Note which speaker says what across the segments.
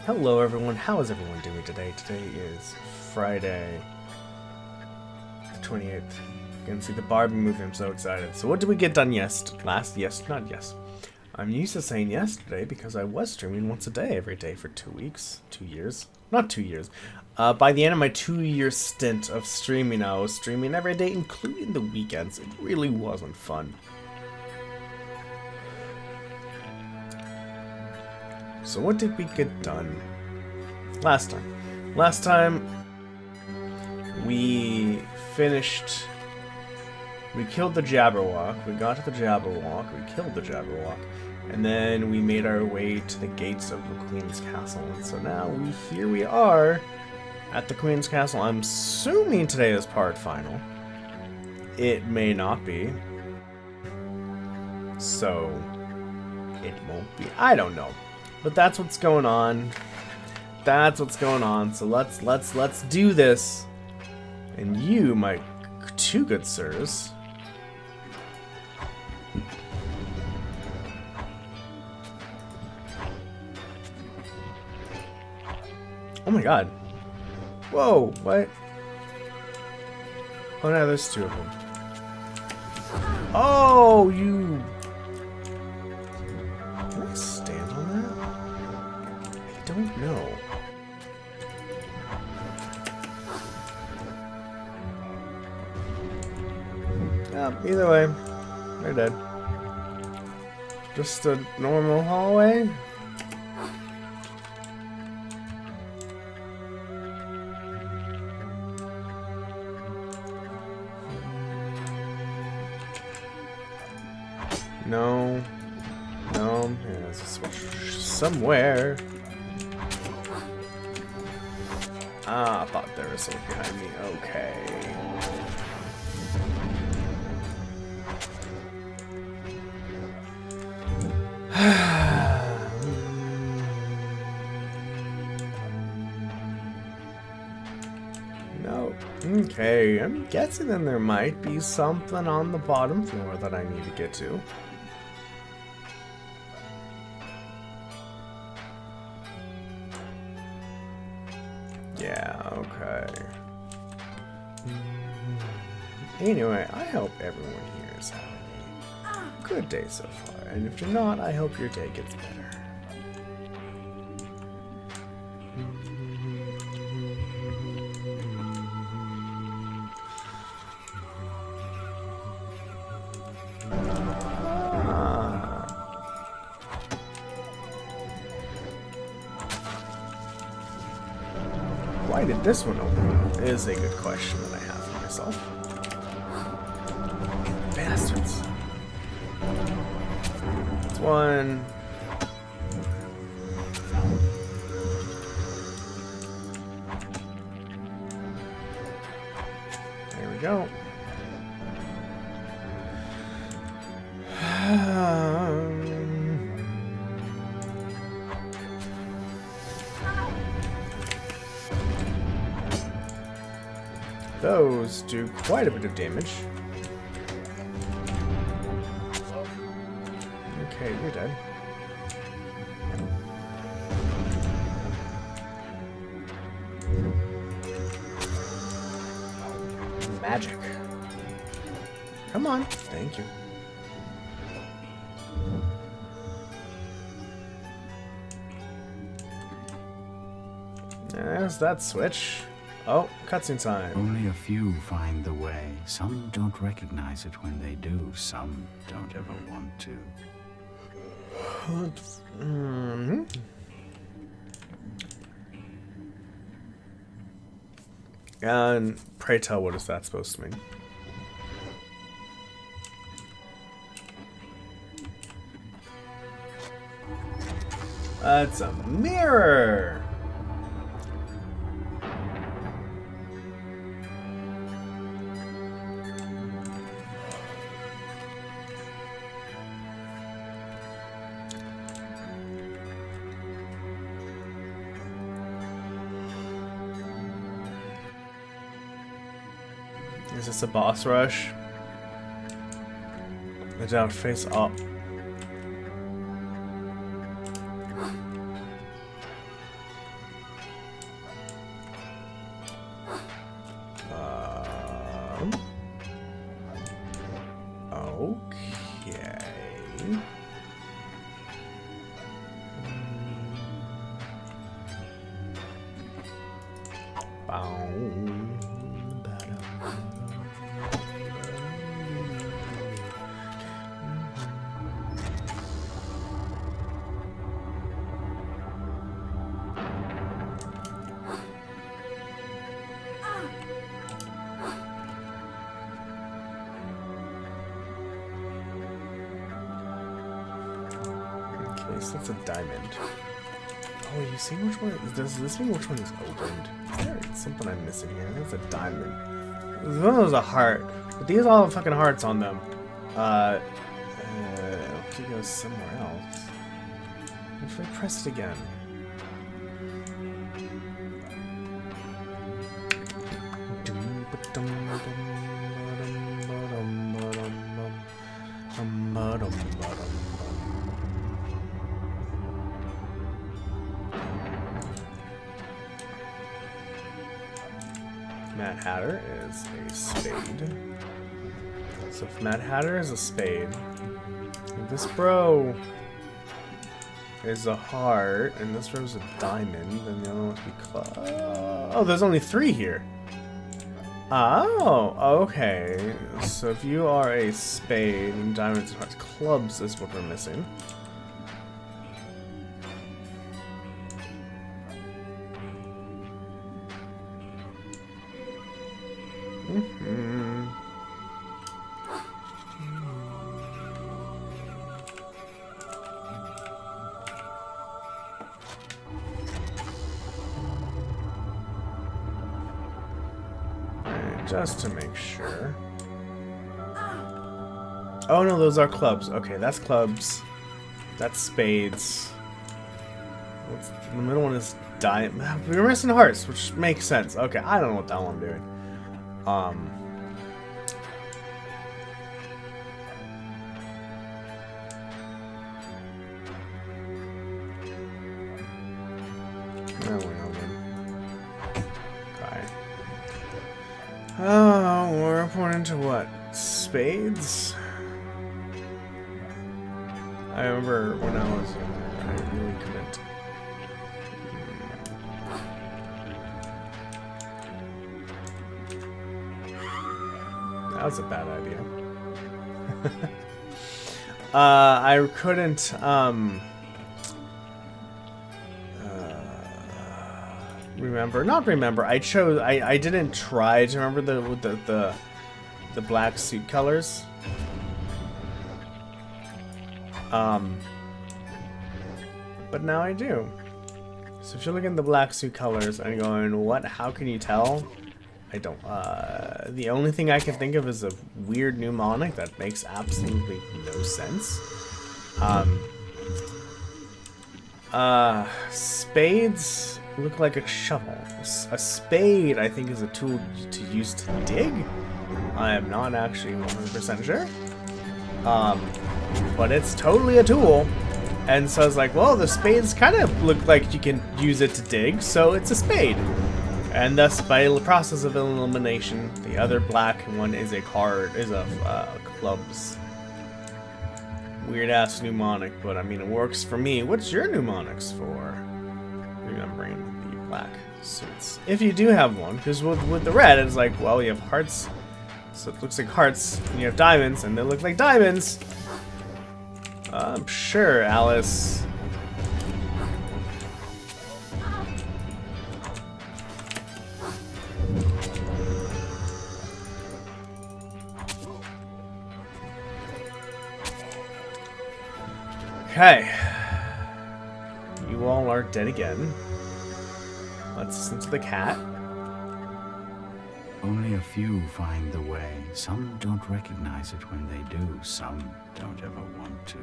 Speaker 1: Hello everyone, how is everyone doing today? Today is Friday the 28th. You can see the Barbie movie, I'm so excited. So what did we get done I'm used to saying yesterday because I was streaming once a day every day for 2 weeks. 2 years? Not 2 years. By the end of my 2-year stint of streaming, I was streaming every day, including the weekends. It really wasn't fun. So what did we get done last time? Last time we finished. We killed the Jabberwock. We got to the Jabberwock. We killed the Jabberwock, and then we made our way to the gates of the Queen's Castle. And so now here we are at the Queen's Castle. I'm assuming today is part final. It may not be. So it won't be. I don't know. But that's what's going on. That's what's going on. So let's do this. And you, my two good sirs, oh my god. Whoa, what? Oh no, there's two of them. Oh, you. Can I stand on that? I don't know. Either way, they're dead. Just a normal hallway? No. No. Yeah, there's a switch somewhere. Ah, I thought there was something behind me. Okay. No. Okay, I'm guessing then there might be something on the bottom floor that I need to get to. Yeah, okay. Anyway, I hope everyone here is having a good day so far. And if you're not, I hope your day gets better. Why did this one open? Is a good question that I have for myself. Bastards. That's one. There we go. Those do quite a bit of damage. Okay, you're dead. Magic. Come on. Thank you. There's that switch. Oh, cutscene time.
Speaker 2: Only a few find the way. Some don't recognize it when they do. Some don't ever want to.
Speaker 1: And pray tell, what is that supposed to mean? That's a mirror! Is this a boss rush? I doubt face up. Okay, so that's a diamond. Oh, you see which one? Does this mean which one is opened? Is there something I'm missing here? That's a diamond. One of those is a heart, but these all have fucking hearts on them. He goes somewhere else. If I press it again. Mad Hatter is a spade. So if Mad Hatter is a spade, if this bro is a heart, and this row is a diamond, then the other one must be club. Oh, there's only 3 here. Oh, okay. So if you are a spade and diamonds and hearts, clubs is what we're missing. Just to make sure. Oh no, those are clubs. Okay, that's clubs. That's spades. The middle one is diamond. We were missing hearts, which makes sense. Okay, I don't know what the hell I'm doing. Oh, we're reporting to what? Spades? I remember when I was younger, I really couldn't. That was a bad idea. I couldn't, remember. I didn't try to remember the black suit colors. But now I do. So if you're looking at the black suit colors and going, what? How can you tell? I don't. The only thing I can think of is a weird mnemonic that makes absolutely no sense. Spades look like a shovel. A spade, I think, is a tool to use to dig. I am not actually 100% sure. But it's totally a tool. And so I was like, well, the spades kind of look like you can use it to dig, so it's a spade. And thus, by the process of elimination, the other black one is a clubs. Weird ass mnemonic, but I mean, it works for me. What's your mnemonics for remembering the black suits? If you do have one, because with the red, it's like, well, you have hearts, so it looks like hearts, and you have diamonds, and they look like diamonds. I'm sure, Alice. Okay. You all are dead again. Let's listen to the cat.
Speaker 2: Only a few find the way. Some don't recognize it when they do. Some don't ever want to.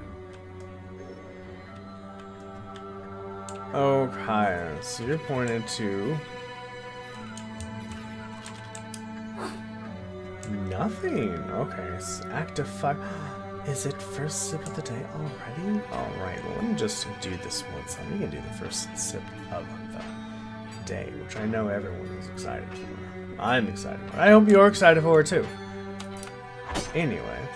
Speaker 1: Okay, so you're pointed to nothing. Okay, so active fire. Is it first sip of the day already? Alright, well, let me just do this once. I'm gonna do the first sip of the day, which I know everyone is excited for. I'm excited for it. I hope you're excited for it too. Anyway.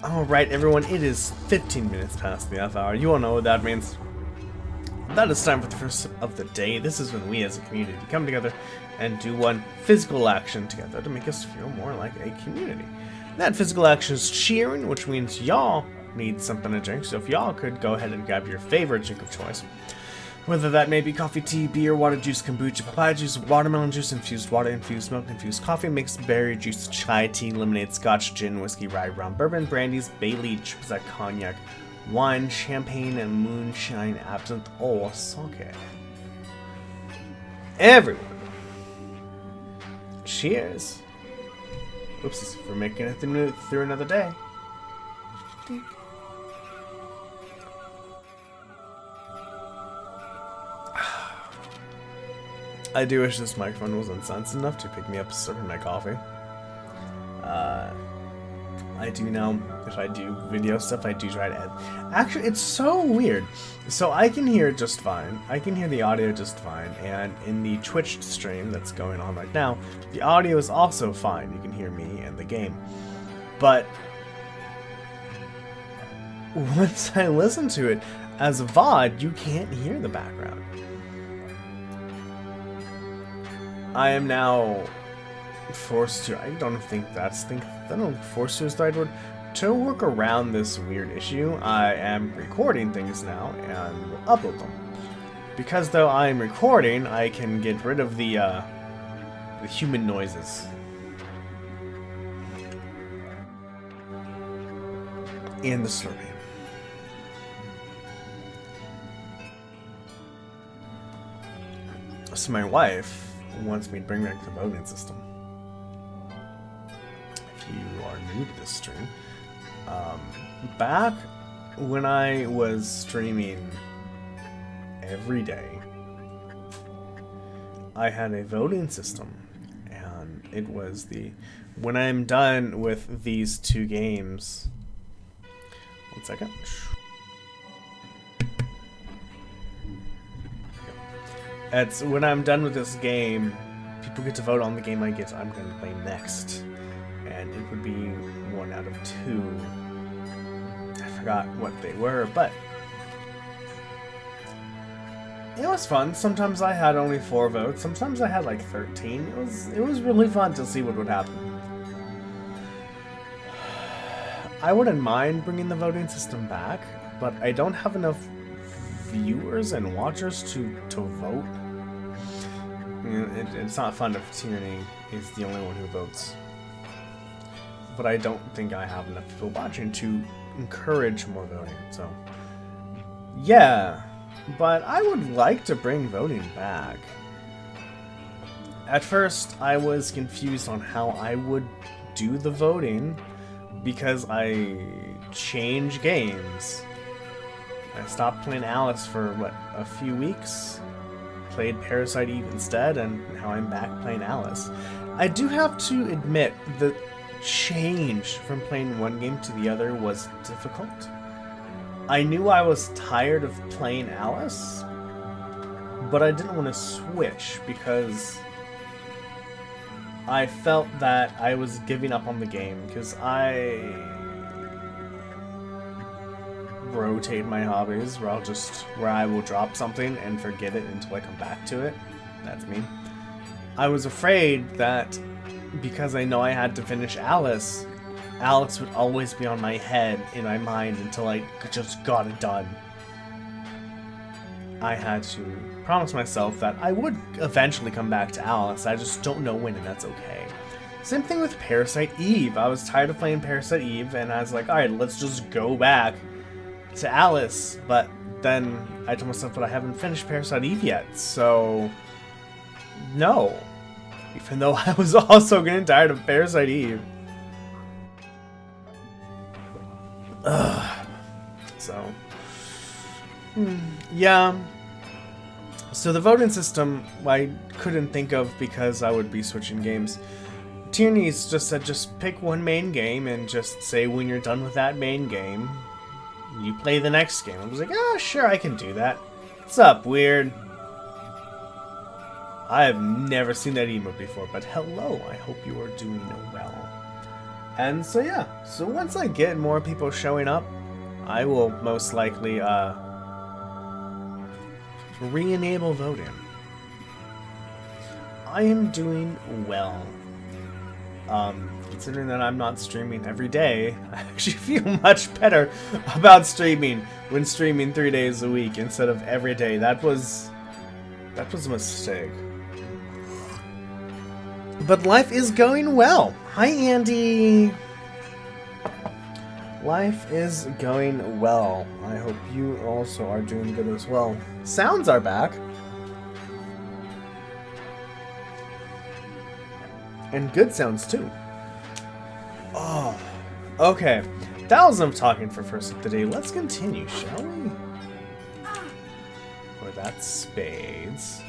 Speaker 1: Alright, everyone, it is 15 minutes past the F hour. You all know what that means. that is time for the first of the day. This is when we as a community come together and do one physical action together to make us feel more like a community. That physical action is cheering, which means y'all need something to drink. So if y'all could go ahead and grab your favorite drink of choice, whether that may be coffee, tea, beer, water juice, kombucha, papaya juice, watermelon juice, infused water, infused milk, infused coffee, mixed berry juice, chai tea, lemonade, scotch, gin, whiskey, rye, rum, bourbon, brandies, Bailey, Triple cognac, wine, champagne, and moonshine, absinthe, or sake. Everyone, cheers. Oopsies for making it through another day. I do wish this microphone was unsensitive enough to pick me up serving my coffee. I do now, if I do video stuff, I do try to edit. Actually, it's so weird. So I can hear it just fine. I can hear the audio just fine. And in the Twitch stream that's going on right now, the audio is also fine. You can hear me and the game. But once I listen to it as a VOD, you can't hear the background. I am now forced to, I don't think forced to is the right word, to work around this weird issue. I am recording things now and will upload them. Because though I am recording, I can get rid of the human noises. And the slurping. So my wife wants me to bring back the voting system. If you are new to this stream, back when I was streaming every day, I had a voting system, and it was when I'm done with these two games. One second. It's when I'm done with this game, people get to vote on the game I'm going to play next. And it would be 1 out of 2. I forgot what they were, but it was fun. Sometimes I had only 4 votes. Sometimes I had like 13. It was really fun to see what would happen. I wouldn't mind bringing the voting system back, but I don't have enough viewers and watchers to vote. It's not fun if Tyranny is the only one who votes. But I don't think I have enough people watching to encourage more voting, so yeah. But I would like to bring voting back. At first, I was confused on how I would do the voting because I changed games. I stopped playing Alice for, a few weeks? Played Parasite Eve instead, and now I'm back playing Alice. I do have to admit, the change from playing one game to the other was difficult. I knew I was tired of playing Alice, but I didn't want to switch because I felt that I was giving up on the game, because I rotate my hobbies where I will drop something and forget it until I come back to it. That's me. I was afraid that because I know I had to finish Alice would always be on my head, in my mind, until I just got it done. I had to promise myself that I would eventually come back to Alice. I just don't know when, and that's okay. Same thing with Parasite Eve. I was tired of playing Parasite Eve, and I was like, alright, let's just go back to Alice. But then I told myself, but I haven't finished Parasite Eve yet, so no. Even though I was also getting tired of Parasite Eve. So, yeah. So the voting system I couldn't think of because I would be switching games. Tierney's just said just pick one main game and just say when you're done with that main game, you play the next game. I was like, oh, sure, I can do that. What's up, weird? I have never seen that emote before, but hello, I hope you are doing well. And so yeah, so once I get more people showing up, I will most likely Re-enable voting. I am doing well. Considering that I'm not streaming every day, I actually feel much better about streaming when streaming 3 days a week instead of every day. That was a mistake. But life is going well. Hi, Andy. Life is going well. I hope you also are doing good as well. Sounds are back. And good sounds too. Oh, okay. That was enough talking for first of the day. Let's continue, shall we? Or that's spades.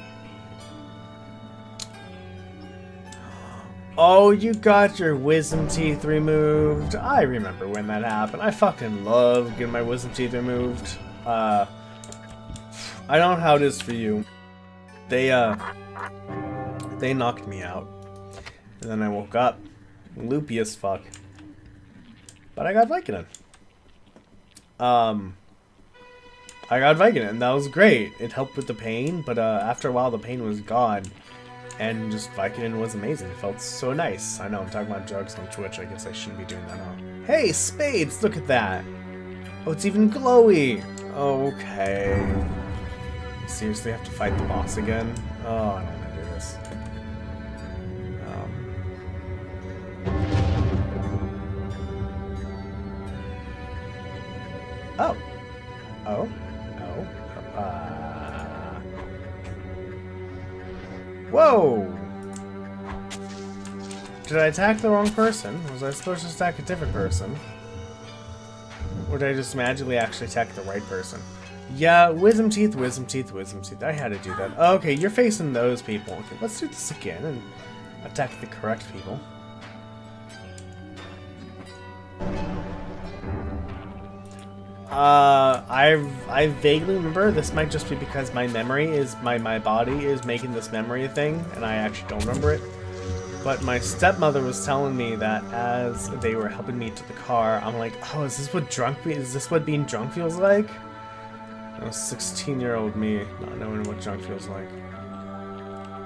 Speaker 1: Oh, you got your wisdom teeth removed. I remember when that happened. I fucking love getting my wisdom teeth removed. I don't know how it is for you. They knocked me out. And then I woke up, loopy as fuck. But I got Vicodin. I got Vicodin, and that was great. It helped with the pain, but after a while the pain was gone. And just Vicodin was amazing. It felt so nice. I know I'm talking about drugs on Twitch. I guess I shouldn't be doing that, huh? Hey, spades! Look at that! Oh, it's even glowy! Okay. Seriously, I have to fight the boss again? Oh, I don't want to do this. Oh. Oh. Oh. Whoa! Did I attack the wrong person? Was I supposed to attack a different person? Or did I just magically actually attack the right person? Yeah, wisdom teeth, wisdom teeth, wisdom teeth. I had to do that. Okay, you're facing those people. Okay, let's do this again and attack the correct people. I vaguely remember. This might just be because my memory is my body is making this memory thing, and I actually don't remember it. But my stepmother was telling me that as they were helping me to the car, I'm like, oh, is this what being drunk feels like? 16-year-old me not knowing what drunk feels like.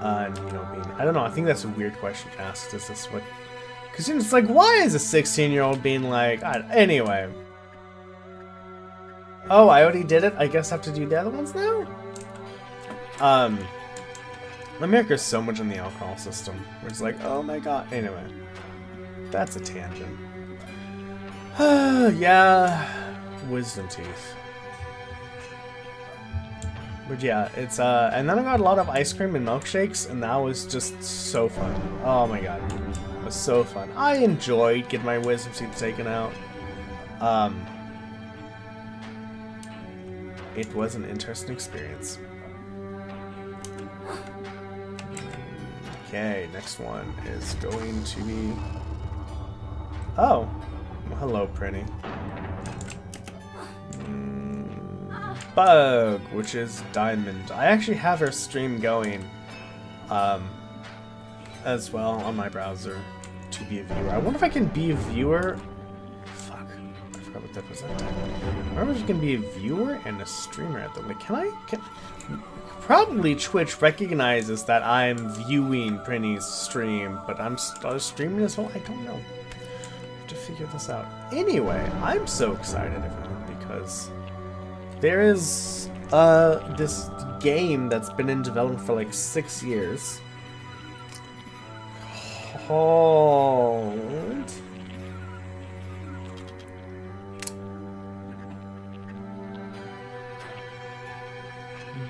Speaker 1: And I don't know. I think that's a weird question to ask. Is this what? Because it's like, why is a 16-year-old being like? Anyway. Oh, I already did it. I guess I have to do the other ones now? America's so much in the alcohol system. Where it's like, oh my god. Anyway. That's a tangent. Yeah. Wisdom teeth. But yeah, it's, and then I got a lot of ice cream and milkshakes, and that was just so fun. Oh my god. It was so fun. I enjoyed getting my wisdom teeth taken out. It was an interesting experience. Okay, next one is going to be... Oh! Well, hello, Pretty. Bug, which is Diamond. I actually have her stream going as well on my browser to be a viewer. I wonder if I can be a viewer. Fuck, I forgot what that was. I wonder if you can be a viewer and a streamer at the link. Probably Twitch recognizes that I'm viewing Prinny's stream, but I'm streaming as well? I don't know. I have to figure this out. Anyway, I'm so excited because there is this game that's been in development for like 6 years called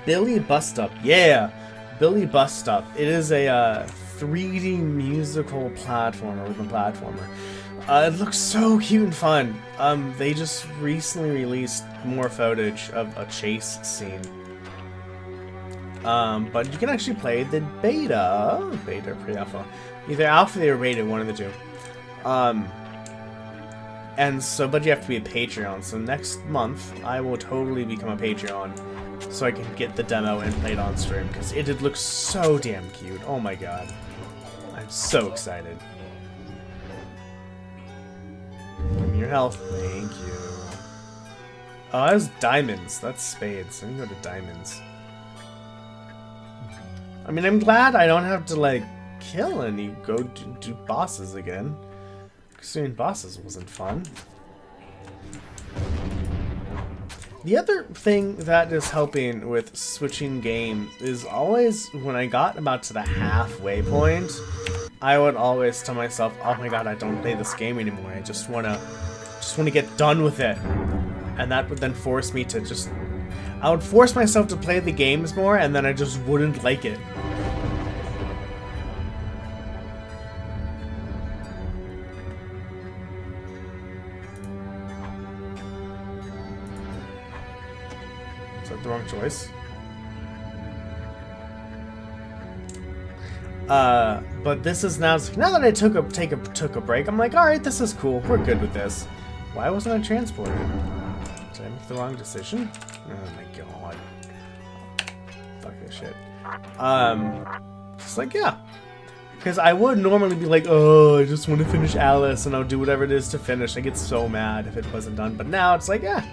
Speaker 1: Billy Bust Up. Yeah, Billy Bust Up. It is a 3D musical platformer with a platformer. It looks so cute and fun. They just recently released more footage of a chase scene. But you can actually play the beta, pre-alpha, either alpha or beta, one of the two. And so, but you have to be a Patreon. So next month, I will totally become a Patreon, so I can get the demo and play it on stream because it did look so damn cute. Oh my god, I'm so excited. Give me your health. Thank you. Oh, that was diamonds. That's spades. I need to go to diamonds. I mean, I'm glad I don't have to, like, kill any, go do bosses again. Because doing bosses wasn't fun. The other thing that is helping with switching games is always when I got about to the halfway point, I would always tell myself, "Oh my god, I don't play this game anymore. I just wanna get done with it." And that would then force me to just, I would force myself to play the games more, and then I just wouldn't like it. The wrong choice. But this is now that I took a break, I'm like, all right, this is cool. We're good with this. Why wasn't I transported? Did I make the wrong decision? Oh my god. Fuck this shit. Just like, yeah. Because I would normally be like, oh, I just want to finish Alice, and I'll do whatever it is to finish. I get so mad if it wasn't done. But now it's like, yeah.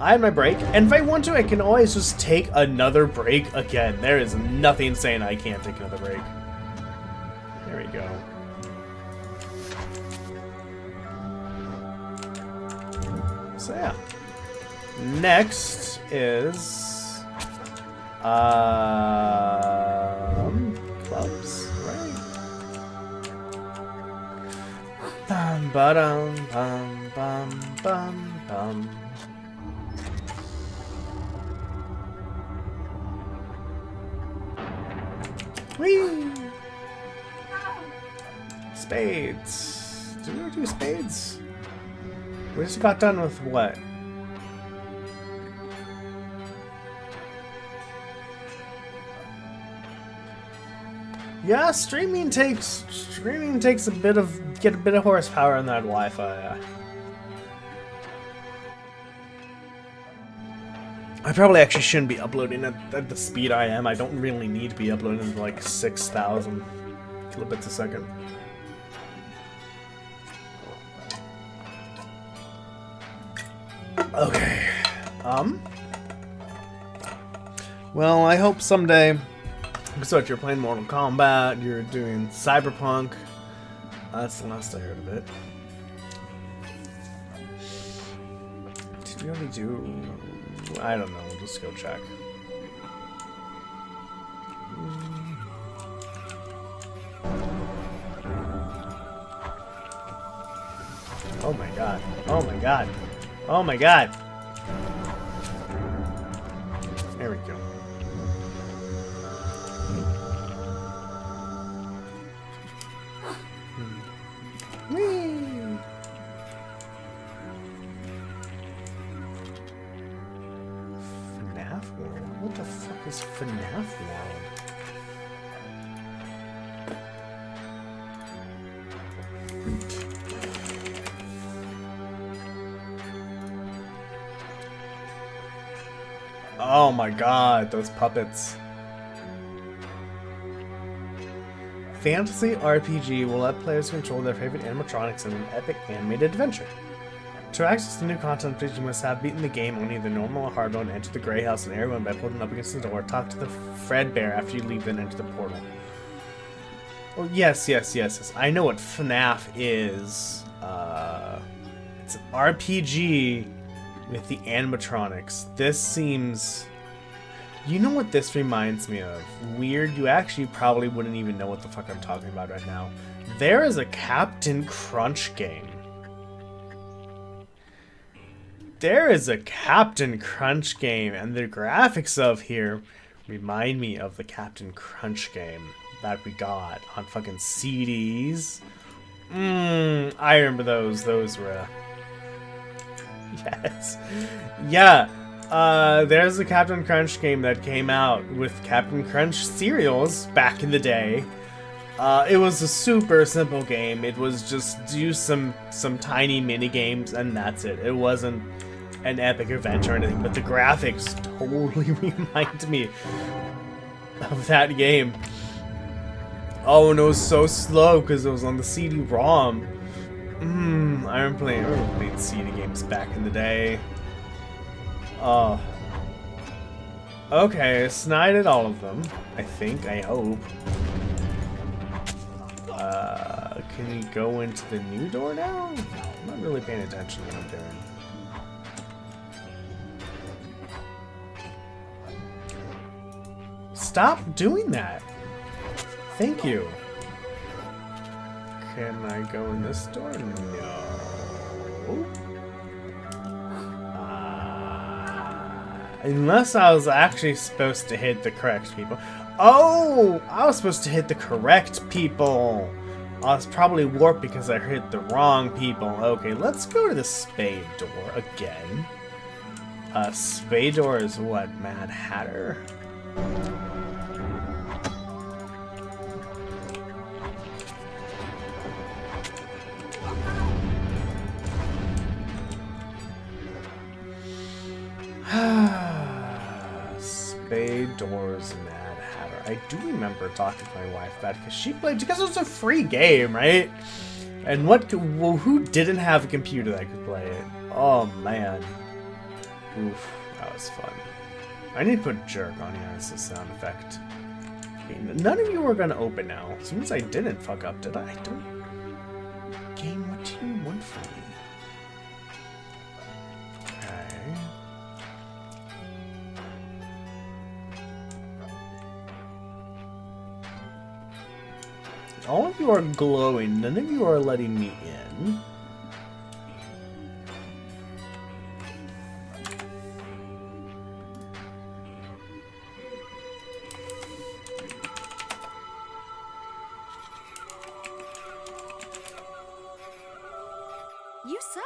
Speaker 1: I had my break, and if I want to, I can always just take another break again. There is nothing saying I can't take another break. There we go. So yeah. Next is clubs, right? Bum ba-dum bum bum bum bum. Whee! Spades. Did we do spades? We just got done with what? Yeah, streaming takes a bit of horsepower on that Wi-Fi. I probably actually shouldn't be uploading at the speed I am. I don't really need to be uploading to like 6,000 kilobits a second. Okay. Well, I hope someday. So you're playing Mortal Kombat. You're doing Cyberpunk. That's the last I heard of it. Did we already do? I don't know, we'll just go check. Oh my god. Oh my god. Oh my god. There we go. Whee! What the fuck is FNAF World? Oh my god, those puppets. Fantasy RPG will let players control their favorite animatronics in an epic animated adventure. To access the new content, you must have beaten the game on either normal or hard mode, enter the Grey House and everyone by pulling up against the door, talk to the Fredbear after you leave, then enter the portal. Oh, yes. I know what FNAF is. It's an RPG with the animatronics. This seems... You know what this reminds me of? Weird, you actually probably wouldn't even know what the fuck I'm talking about right now. There is a Captain Crunch game. There is a Captain Crunch game, and the graphics of here remind me of the Captain Crunch game that we got on fucking CDs. I remember those. Those were... Yes. Yeah. There's a Captain Crunch game that came out with Captain Crunch cereals back in the day. It was a super simple game. It was just do some tiny mini games and that's it. It wasn't an epic adventure or anything, but the graphics totally remind me of that game. Oh, and it was so slow because it was on the CD-ROM. I remember playing CD games back in the day. Oh. Okay, snited all of them. I think, I hope. Can you go into the new door now? I'm not really paying attention to what I'm doing. Stop doing that! Thank you. Can I go in this door? No. Unless I was actually supposed to hit the correct people. Oh! I was supposed to hit the correct people! I was probably warped because I hit the wrong people. Okay, let's go to the spade door again. Spade door is what? Mad Hatter? Spade doors, Mad Hatter. I do remember talking to my wife about it because she played, because it was a free game, right? And well, who didn't have a computer that could play it? Oh man. Oof, that was fun. I need to put jerk on here as a sound effect. Okay, none of you are gonna open now. As soon as I didn't fuck up, did I? Game, what do you want from me? Okay. All of you are glowing. None of you are letting me in.
Speaker 3: You suck.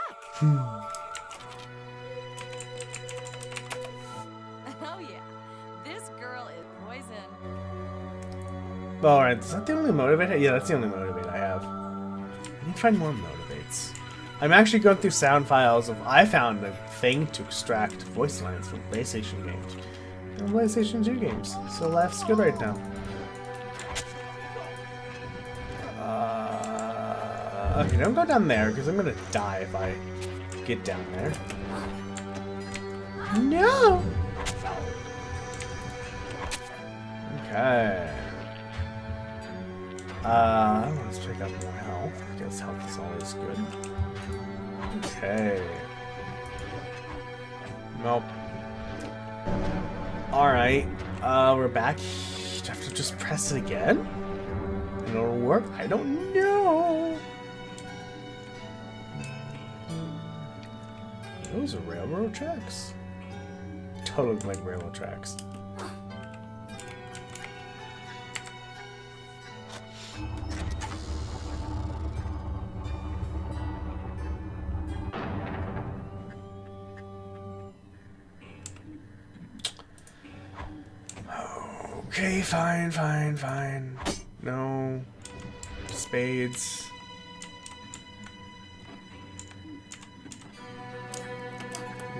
Speaker 3: Oh yeah, this girl is poison.
Speaker 1: Alright, is that the only motivator? Yeah, that's the only motivator I have. I need to find more motivates. I'm actually going through sound files of... I found a thing to extract voice lines from PlayStation games. And PlayStation 2 games. So life's good right now. Okay, don't go down there, because I'm gonna die if I get down there. No! Okay. Let's pick up more health. I guess health is always good. Okay. Nope. Alright. We're back. Do I have to just press it again? And it'll work? I don't know. Those are railroad tracks. Totally look like railroad tracks. Okay, fine. No. Spades.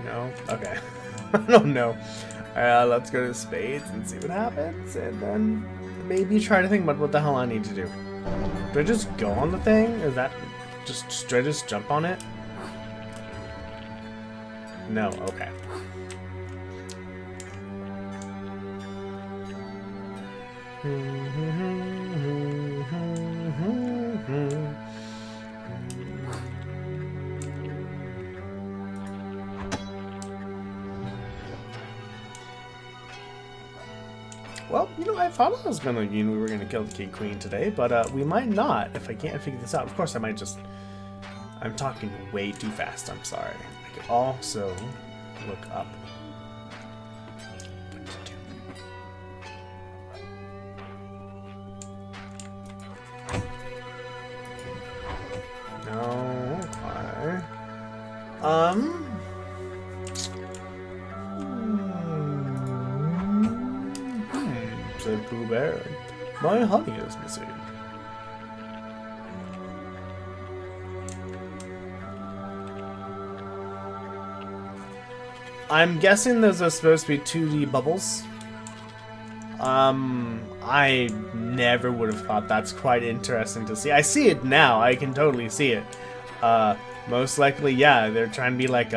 Speaker 1: No? Okay. I don't know. Let's go to spades and see what happens, and then maybe try to think about what the hell I need to do. Do I just go on the thing? Is that do I just jump on it? No, okay. Well, you know, I thought I was gonna, we were gonna kill the King Queen today, but we might not if I can't figure this out. Of course, I might just... I'm talking way too fast, I'm sorry. I could also look up. No, okay. Said Pooh Bear. My honey is missing. I'm guessing those are supposed to be 2D bubbles. I never would have thought that's quite interesting to see. I see it now. I can totally see it. Most likely, yeah, they're trying to be like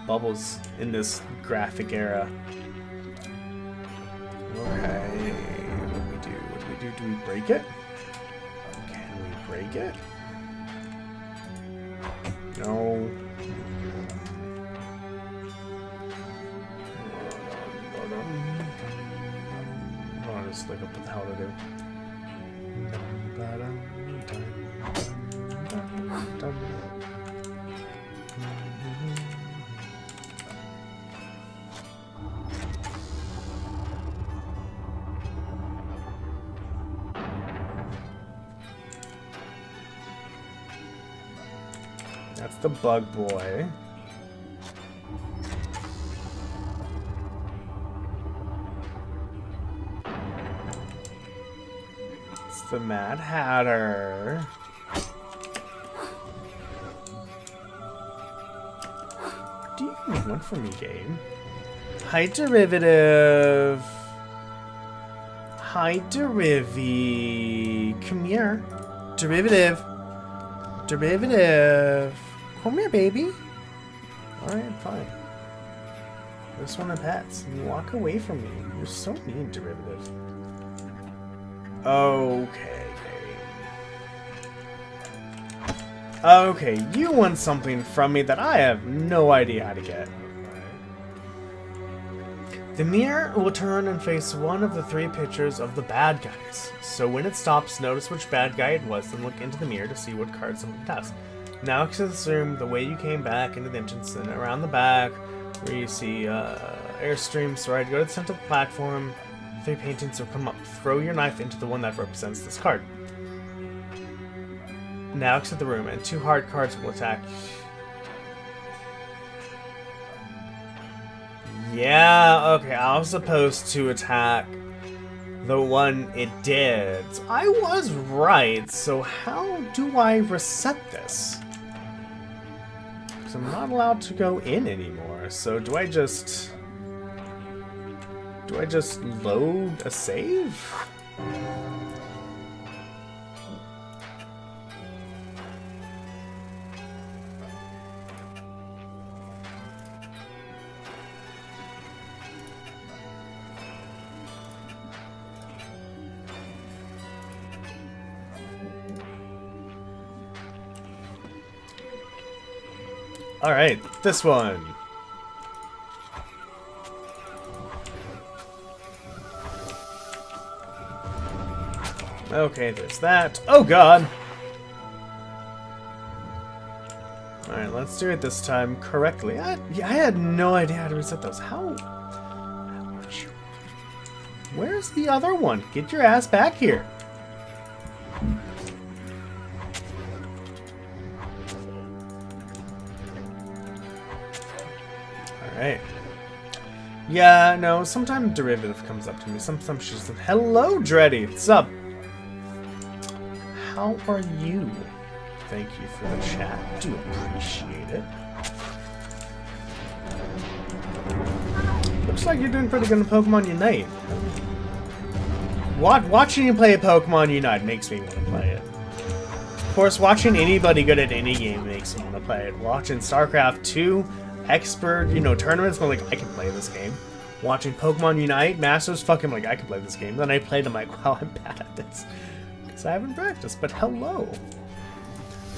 Speaker 1: bubbles in this graphic era. Do we break it? Can we break it? No. I'll just look up what the hell to do. That's the bug boy. It's the Mad Hatter. What do you want from me, game? Hi, Derivative. Hi, Derivi. Come here. Derivative. Derivative. Come here, baby. Alright, fine. This one of pets. You walk away from me. You're so mean, Derivative. Okay. Okay, you want something from me that I have no idea how to get. The mirror will turn and face one of the 3 pictures of the bad guys. So when it stops, notice which bad guy it was, then look into the mirror to see what card someone has. Now exit this room the way you came back into the entrance and around the back where you see Airstreams, right? Go to the center of the platform, 3 paintings will come up. Throw your knife into the one that represents this card. Now exit the room and 2 hard cards will attack. Yeah, okay, I was supposed to attack the one it did. So I was right, so how do I reset this? Because I'm not allowed to go in anymore, so do I just load a save? Alright, this one. Okay, there's that. Oh god! Alright, let's do it this time correctly. I had no idea how to reset those. How would you... Where's the other one? Get your ass back here. Alright. Yeah, no, sometimes Derivative comes up to me. Sometimes she's like, hello, Dreddy, what's up? How are you? Thank you for the chat. Do appreciate it. Looks like you're doing pretty good in Pokemon Unite. Watching you play Pokemon Unite makes me want to play it. Of course, watching anybody good at any game makes me want to play it. Watching StarCraft 2 expert, tournaments, I'm like, I can play this game. Watching Pokemon Unite, Masters, fucking like, I can play this game. Then I played, I'm like, wow, I'm bad at this. Because I haven't practiced, but hello.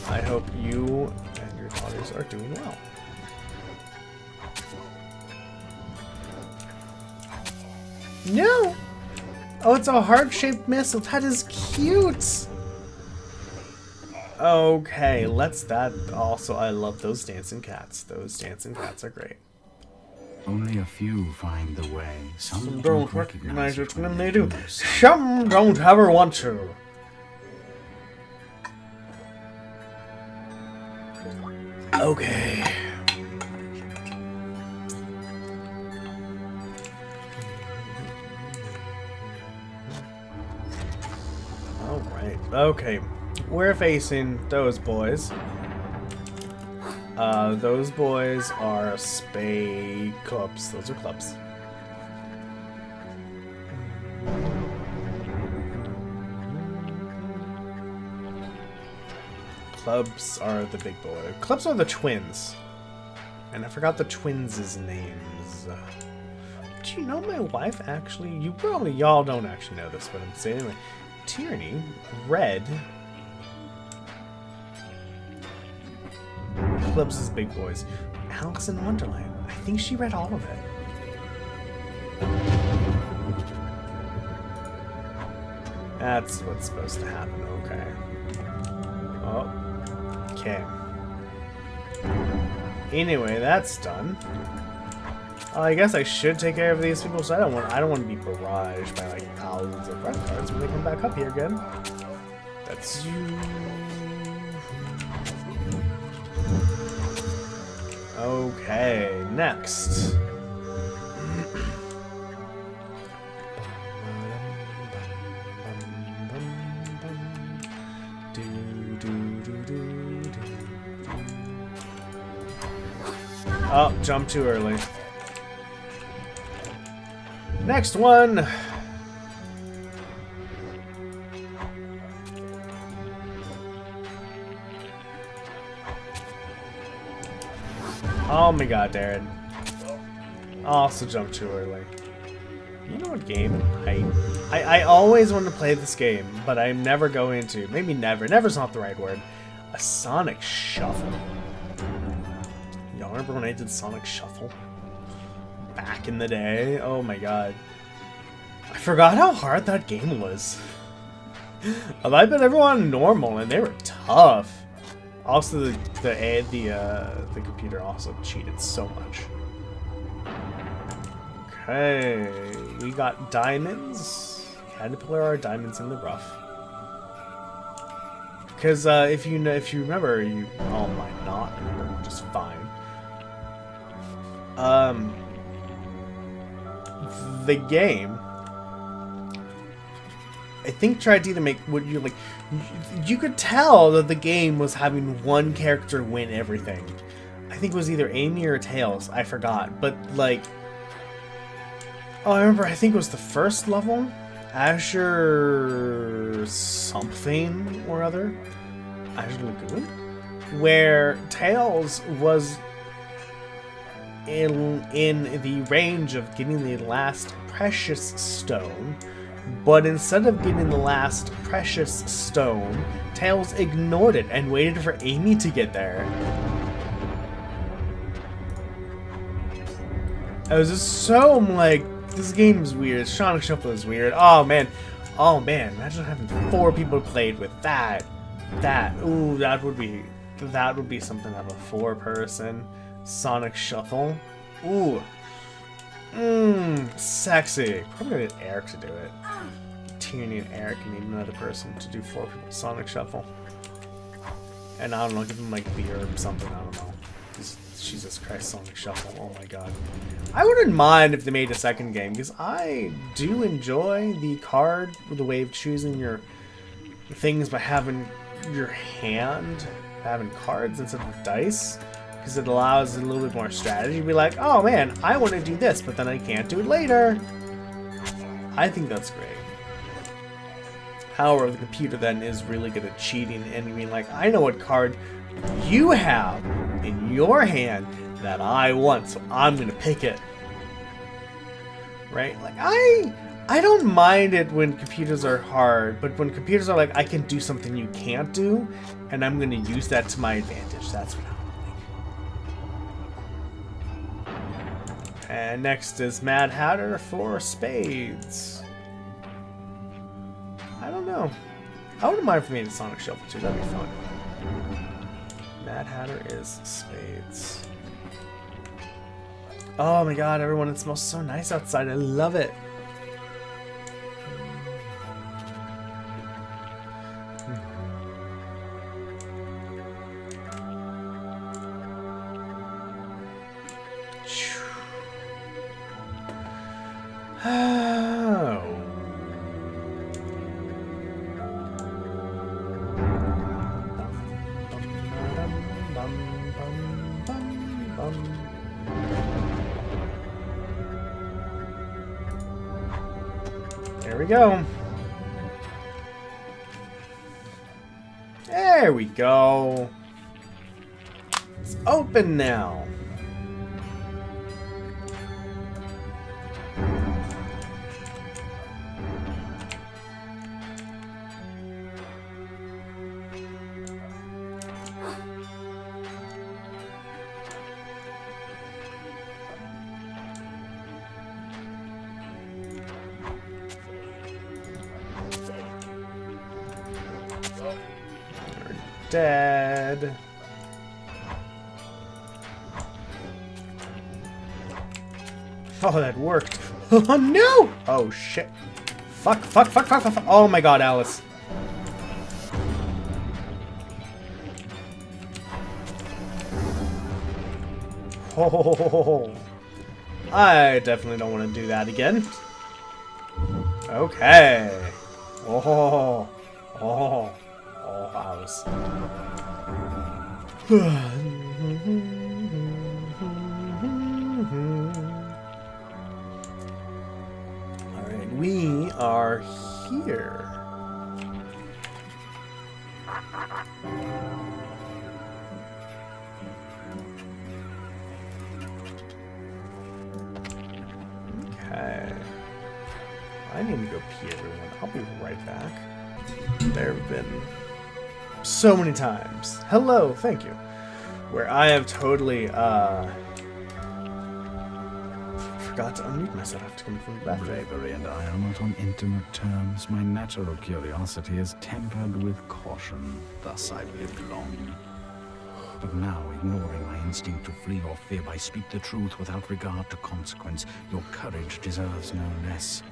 Speaker 1: I hope you and your daughters are doing well. No! Oh, it's a heart-shaped missile. That is cute! Okay, let's that. Also, I love those dancing cats. Those dancing cats are great.
Speaker 2: Only a few find the way. Some
Speaker 1: Don't recognize it when they do.
Speaker 2: so.
Speaker 1: Some don't ever want to. Okay. Alright, okay. We're facing those boys. Those boys are spay clubs. Those are clubs. Clubs are the big boy. Clubs are the twins. And I forgot the twins' names. Do you know my wife actually? Y'all don't actually know this, but I'm saying anyway. Tyranny read Eclipse's Big Boys. Alice in Wonderland. I think she read all of it. That's what's supposed to happen. Okay. Oh. Okay. Anyway, that's done. I guess I should take care of these people, so I don't want to be barraged by like thousands of red cards when they come back up here again. That's you. Okay, next. Oh, jump too early. Next one. Oh my god, Darren. Also jumped too early. You know what game? I always want to play this game, but I'm never going to. Maybe never. Never's not the right word. A Sonic Shuffle. Y'all remember when I did Sonic Shuffle? Back in the day? Oh my god. I forgot how hard that game was. I bet everyone on normal and they were tough. Also the computer also cheated so much. Okay, we got diamonds. Caterpillar are diamonds in the rough. Because if you remember, you all might not remember, which is fine. The game, I think, tried to either make what you like. You could tell that the game was having one character win everything. I think it was either Amy or Tails. I forgot, but like, oh, I remember. I think it was the first level, Azure something or other, Azure Lagoon, where Tails was in the range of getting the last precious stone, but instead of getting the last precious stone, Tails ignored it and waited for Amy to get there. I was just so like, this game is weird. Sonic Shuffle is weird. Oh man, imagine having 4 people played with that. Ooh, that would be something of a 4-person Sonic Shuffle. Ooh. Sexy. Probably gonna get Eric to do it. Tierney and Eric need another person to do 4 people Sonic Shuffle. And I don't know, give him like beer or something, I don't know. Jesus Christ, Sonic Shuffle, oh my god. I wouldn't mind if they made a second game, because I do enjoy the way of choosing your things by having your hand, having cards instead of dice. Because it allows a little bit more strategy. Be like, oh man, I want to do this, but then I can't do it later. I think that's great. However, the computer then is really good at cheating and being like, I know what card you have in your hand that I want, so I'm going to pick it. Right? Like, I don't mind it when computers are hard, but when computers are like, I can do something you can't do, and I'm going to use that to my advantage. That's what I like. And next is Mad Hatter for spades. I don't know. I wouldn't mind if we made a Sonic Shuffle too. That'd be fun. Mad Hatter is spades. Oh my god, everyone, it smells so nice outside. I love it. There we go. There we go. It's open now. dead. Oh, that worked. Oh, no! Oh, shit. Fuck, fuck, fuck, fuck, fuck, fuck. Oh my god, Alice. Oh, I definitely don't want to do that again. Okay. Oh, oh, oh, Alice. Alright, we are here. Okay. I need to go pee, everyone. I'll be right back. There have been so many times. Hello, thank you. Where I have totally, forgot to unmute myself. I have to come from the bathroom.
Speaker 2: Bravery and I are not on intimate terms. My natural curiosity is tempered with caution. Thus I've lived long. But now, ignoring my instinct to flee or fear, I speak the truth without regard to consequence. Your courage deserves no less.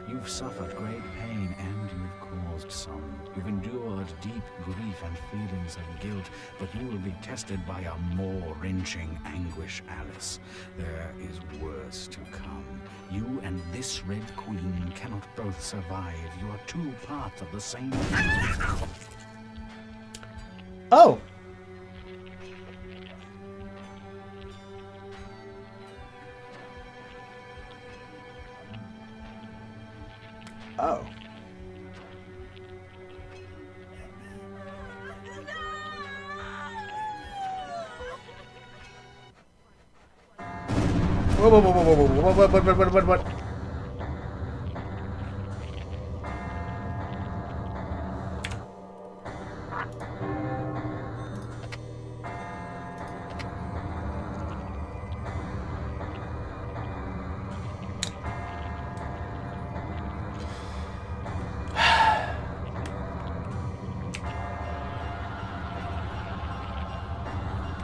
Speaker 2: You've suffered great pain, and you've caused some. You've endured deep grief and feelings of guilt, but you will be tested by a more wrenching anguish, Alice. There is worse to come. You and this Red Queen cannot both survive. You are two parts of the same...
Speaker 1: Oh! Oh. Whoa, whoa, whoa, whoa, whoa, whoa, what?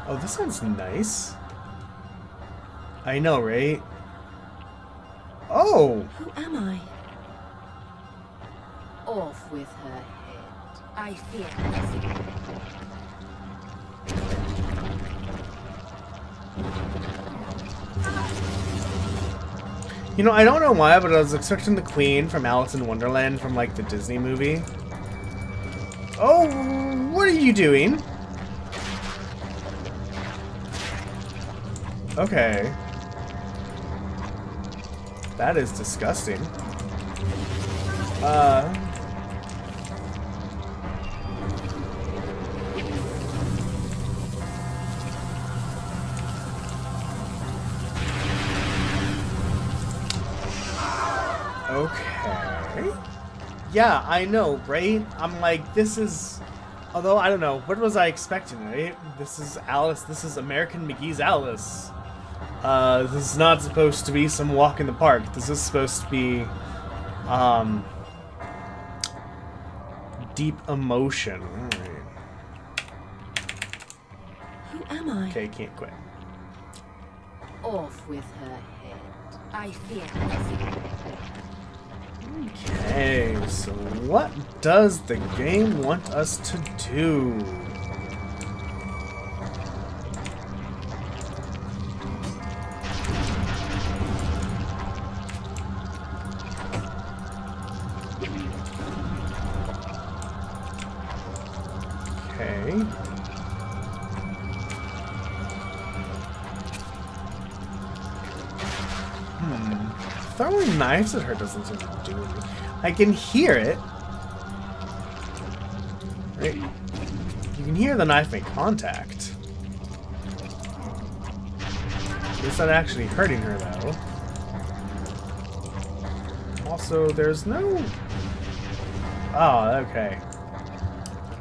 Speaker 1: Oh, this sounds nice. I know, right? Oh!
Speaker 4: Who am I? Off with her head. I fear nothing.
Speaker 1: You know, I don't know why, but I was expecting the Queen from Alice in Wonderland from, like, the Disney movie. Oh, what are you doing? Okay. That is disgusting. Okay. Yeah, I know, right? I'm like, this is... Although, I don't know. What was I expecting, right? This is Alice. This is American McGee's Alice. This is not supposed to be some walk in the park. This is supposed to be, deep emotion. Alright.
Speaker 4: Who am I?
Speaker 1: Okay, can't quit.
Speaker 4: Off with her head. I fear nothing.
Speaker 1: Okay, so what does the game want us to do? Okay. Throwing knives at her doesn't seem to do anything. I can hear it. Right? You can hear the knife make contact. It's not actually hurting her, though. Also, there's no... Oh, okay.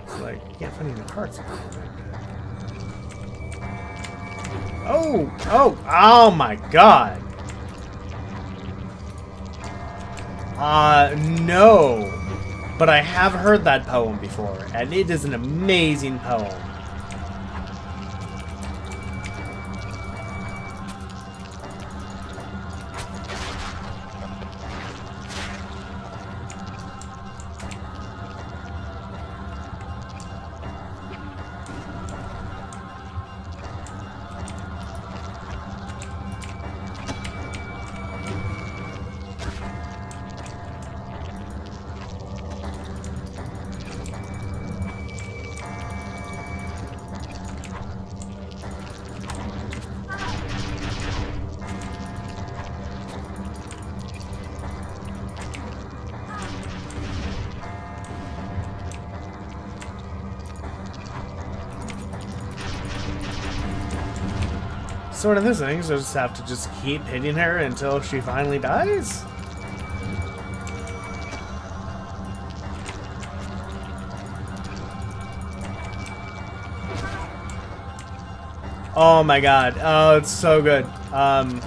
Speaker 1: It's like, you can't find any parts of it. Oh! Oh! Oh my god! No! but I have heard that poem before, and it is an amazing poem. Sort of this thing, so I just have to just keep hitting her until she finally dies? Oh my god. Oh, it's so good. Oh,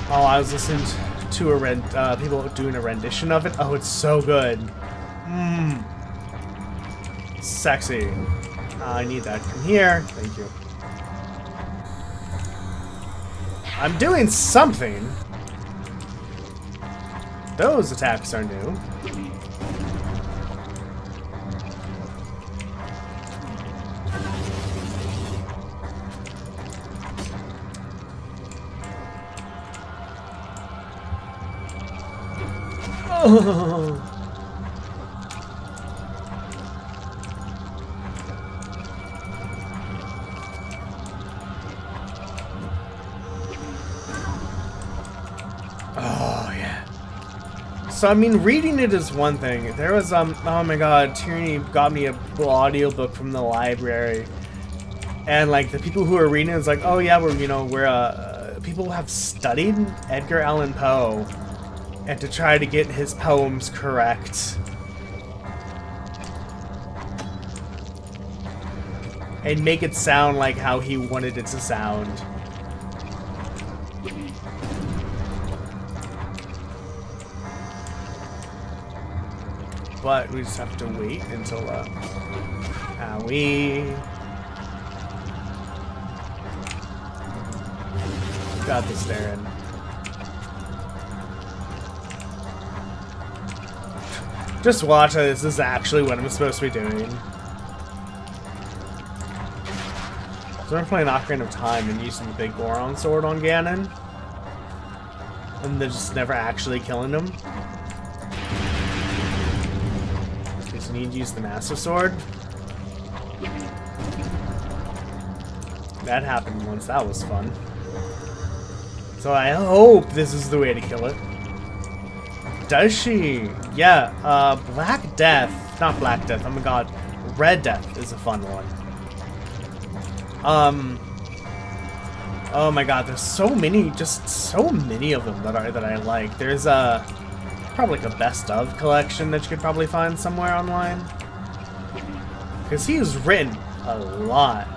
Speaker 1: I was listening to a people doing a rendition of it. Oh, it's so good. Mmm. Sexy. I need that. Come here. Thank you. I'm doing something. Those attacks are new. Oh. Oh, yeah. So, I mean, reading it is one thing. There was, oh my god, Tierney got me a audiobook from the library. And, like, the people who are reading it is like, oh, yeah, people who have studied Edgar Allan Poe and to try to get his poems correct. And make it sound like how he wanted it to sound. But we just have to wait until, owie. Got this, Darren. Just watch this. This is actually what I'm supposed to be doing. So we're playing Ocarina of Time and using the big Goron sword on Ganon. And they're just never actually killing him. Because you need to use the Master Sword. That happened once. That was fun. So I hope this is the way to kill it. Does she? Yeah, Black Death. Not Black Death, oh my god. Red Death is a fun one. Oh my god, there's so many, just so many of them that I like. There's probably like a best of collection that you could probably find somewhere online. Because he's written a lot.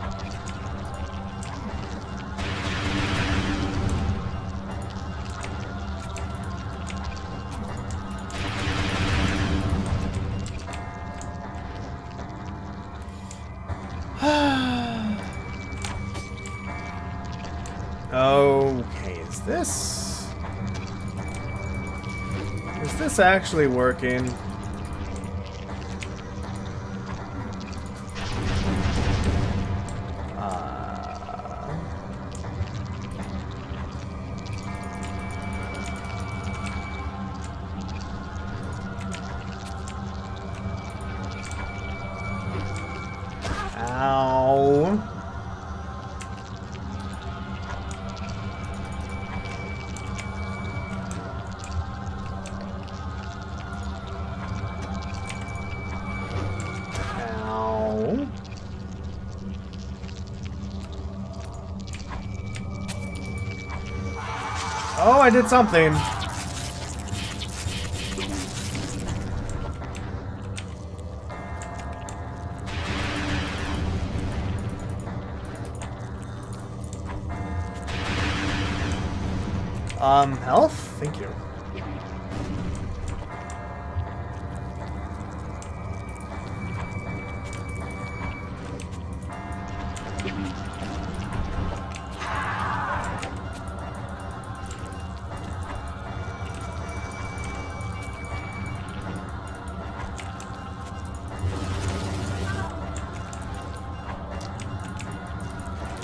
Speaker 1: Okay, is this actually working? Ow. Oh, I did something. Health? Thank you.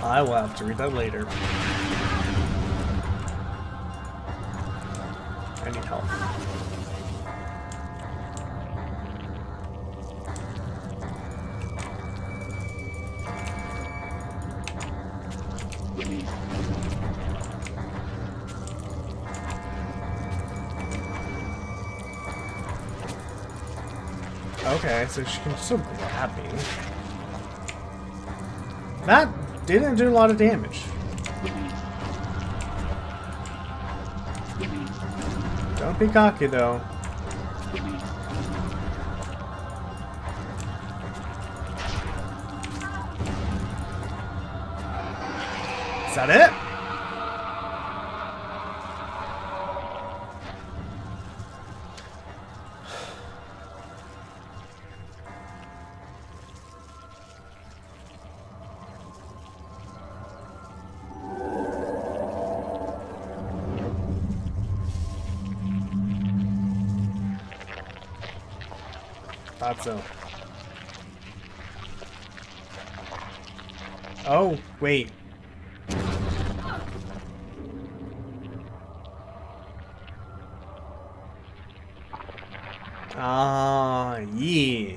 Speaker 1: I will have to read that later. I need help. Okay, so she can still grab me. That didn't do a lot of damage. Don't be cocky, though. Is that it? Thought so. Oh, wait. Ah, yeah.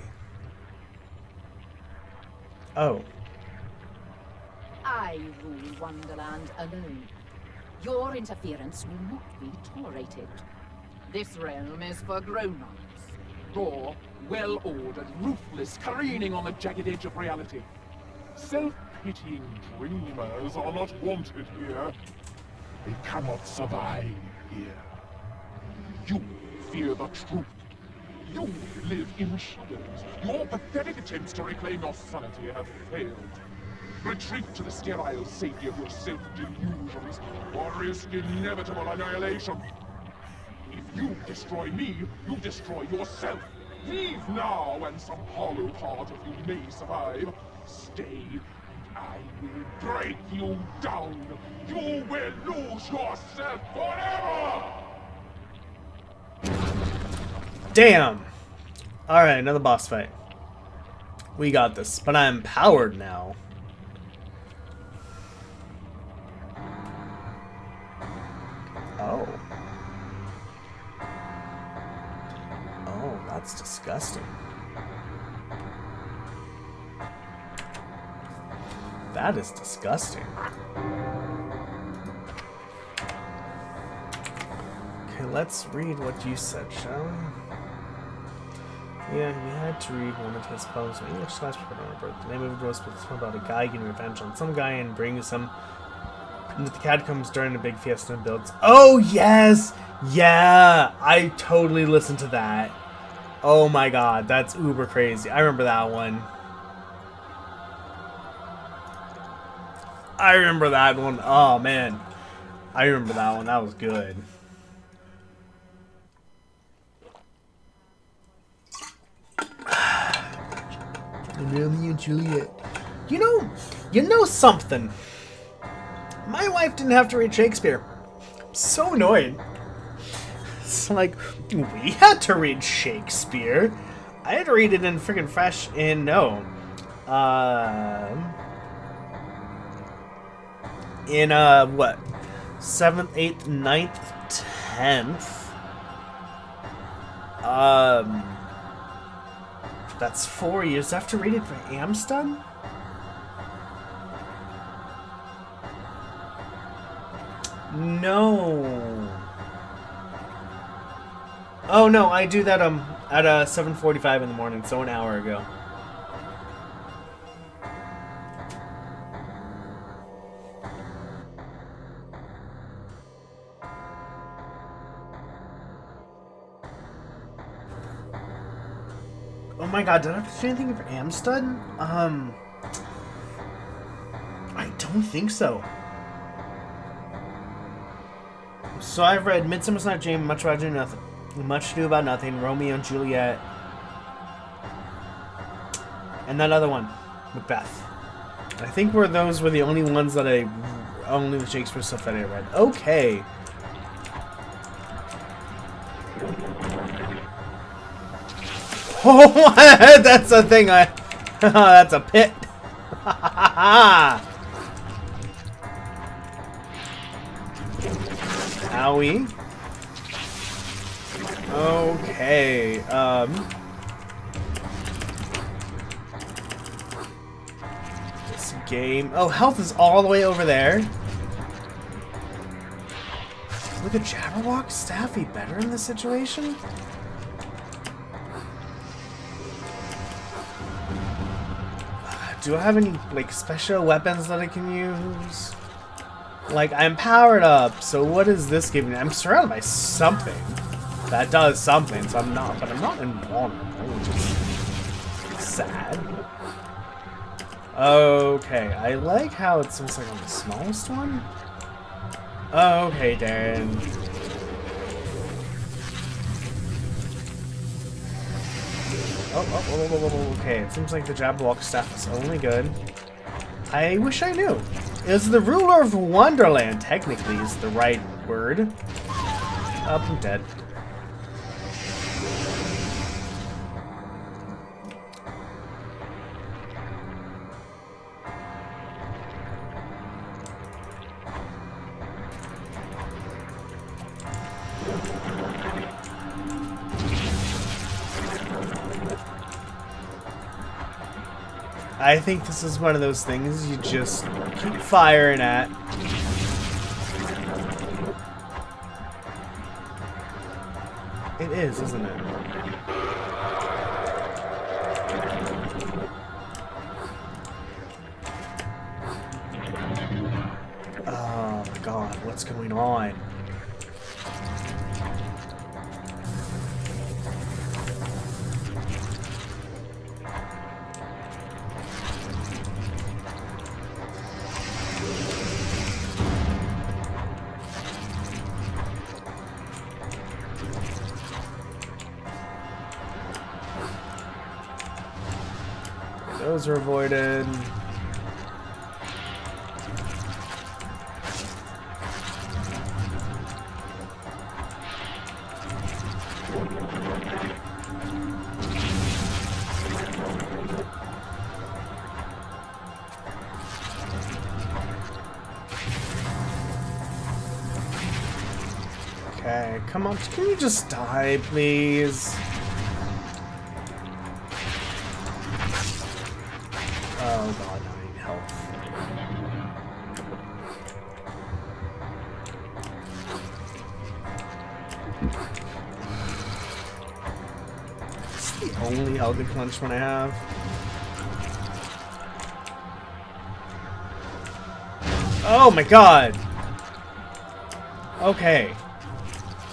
Speaker 1: Oh.
Speaker 4: I rule Wonderland alone. Your interference will not be tolerated. This realm is for grown-ups.
Speaker 5: Raw, well-ordered, ruthless, careening on the jagged edge of reality. Self-pitying dreamers are not wanted here. They cannot survive here. You fear the truth. You live in shadows. Your pathetic attempts to reclaim your sanity have failed. Retreat to the sterile safety of your self-delusions, or risk inevitable annihilation. If you destroy me, you destroy yourself. Leave now, and some hollow part of you may survive. Stay, and I will break you down. You will lose yourself forever!
Speaker 1: Damn! Alright, another boss fight. We got this, but I'm powered now. Oh. Oh, that's disgusting. That is disgusting. Okay, let's read what you said, shall we? Yeah, we had to read one of his poems. English slash remember. The name of it was about a guy getting revenge on some guy and brings him into the catacombs during a big fiesta and builds. Oh, yes! Yeah! I totally listened to that. Oh my god, that's uber crazy. I remember that one. I remember that one. Oh, man. I remember that one. That was good. Romeo and Juliet. You know something. My wife didn't have to read Shakespeare. I'm so annoyed. It's like, we had to read Shakespeare. I had to read it in freaking fresh in, no. In, what? 7th, 8th, 9th, 10th. That's 4 years. I have to read it for Amstud? No. Oh no, I do that at 7:45 in the morning, so an hour ago. Oh my god, did I have to do anything for Amstud? I don't think so. So I've read Midsummer's Night Dream, Much Ado About Nothing, Romeo and Juliet, and that other one, Macbeth. I think those were the only ones that only the Shakespeare stuff that I read. Okay. Oh, that's a thing. That's a pit. Owie. Okay, this game... Oh, health is all the way over there. Would the Jabberwock staff be better in this situation? Do I have any, like, special weapons that I can use? Like, I'm powered up, so what is this giving me? I'm surrounded by something that does something, so I'm not, but I'm not invulnerable, which is sad. Okay, I like how it's almost like on the smallest one. Okay, Darren. Oh, okay. It seems like the Jabberwock staff is only good. I wish I knew. Is the ruler of Wonderland technically is the right word? Oh, I'm dead. I think this is one of those things you just keep firing at. It is, isn't it? Oh my god, what's going on? Those are avoided. Okay, come on, can you just die, please? Oh god, I need help. It's the only Elder Punishment I have. Oh my god! Okay.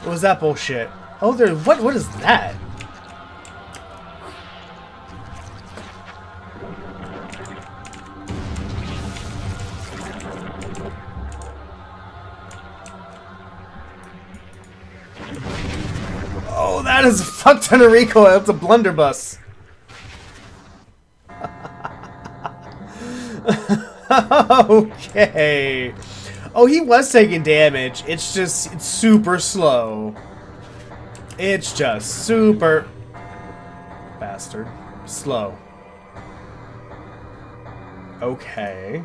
Speaker 1: What was that bullshit? Oh, there. What is that? Oh, that is a fuck ton of recoil. It's a blunderbuss. Okay. Oh, he was taking damage. It's just, it's super slow. It's just super... Bastard. Slow. Okay.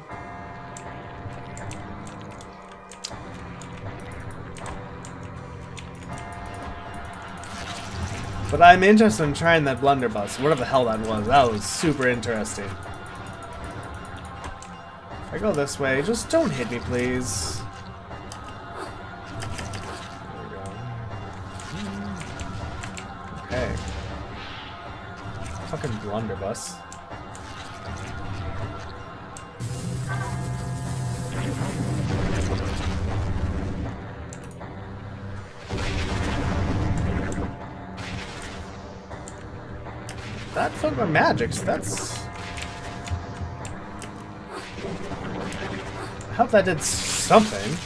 Speaker 1: But I'm interested in trying that blunderbuss. Whatever the hell that was. That was super interesting. If I go this way, just don't hit me, please. There we go. Okay. Fucking blunderbuss. That filled my magics. That's... I hope that did something.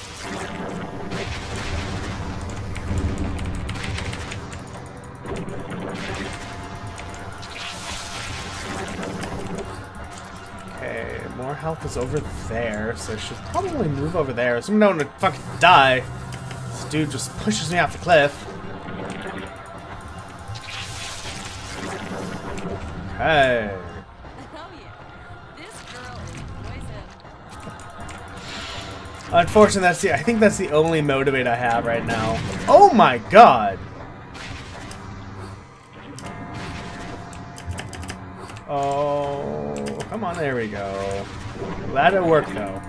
Speaker 1: Okay, more health is over there, so I should probably move over there. So I'm going to fucking die. This dude just pushes me off the cliff. Okay.
Speaker 3: Oh yeah, this girl is poison.
Speaker 1: Unfortunately, I think that's the only motivate I have right now. Oh my god! Oh, come on, there we go. Glad it worked though.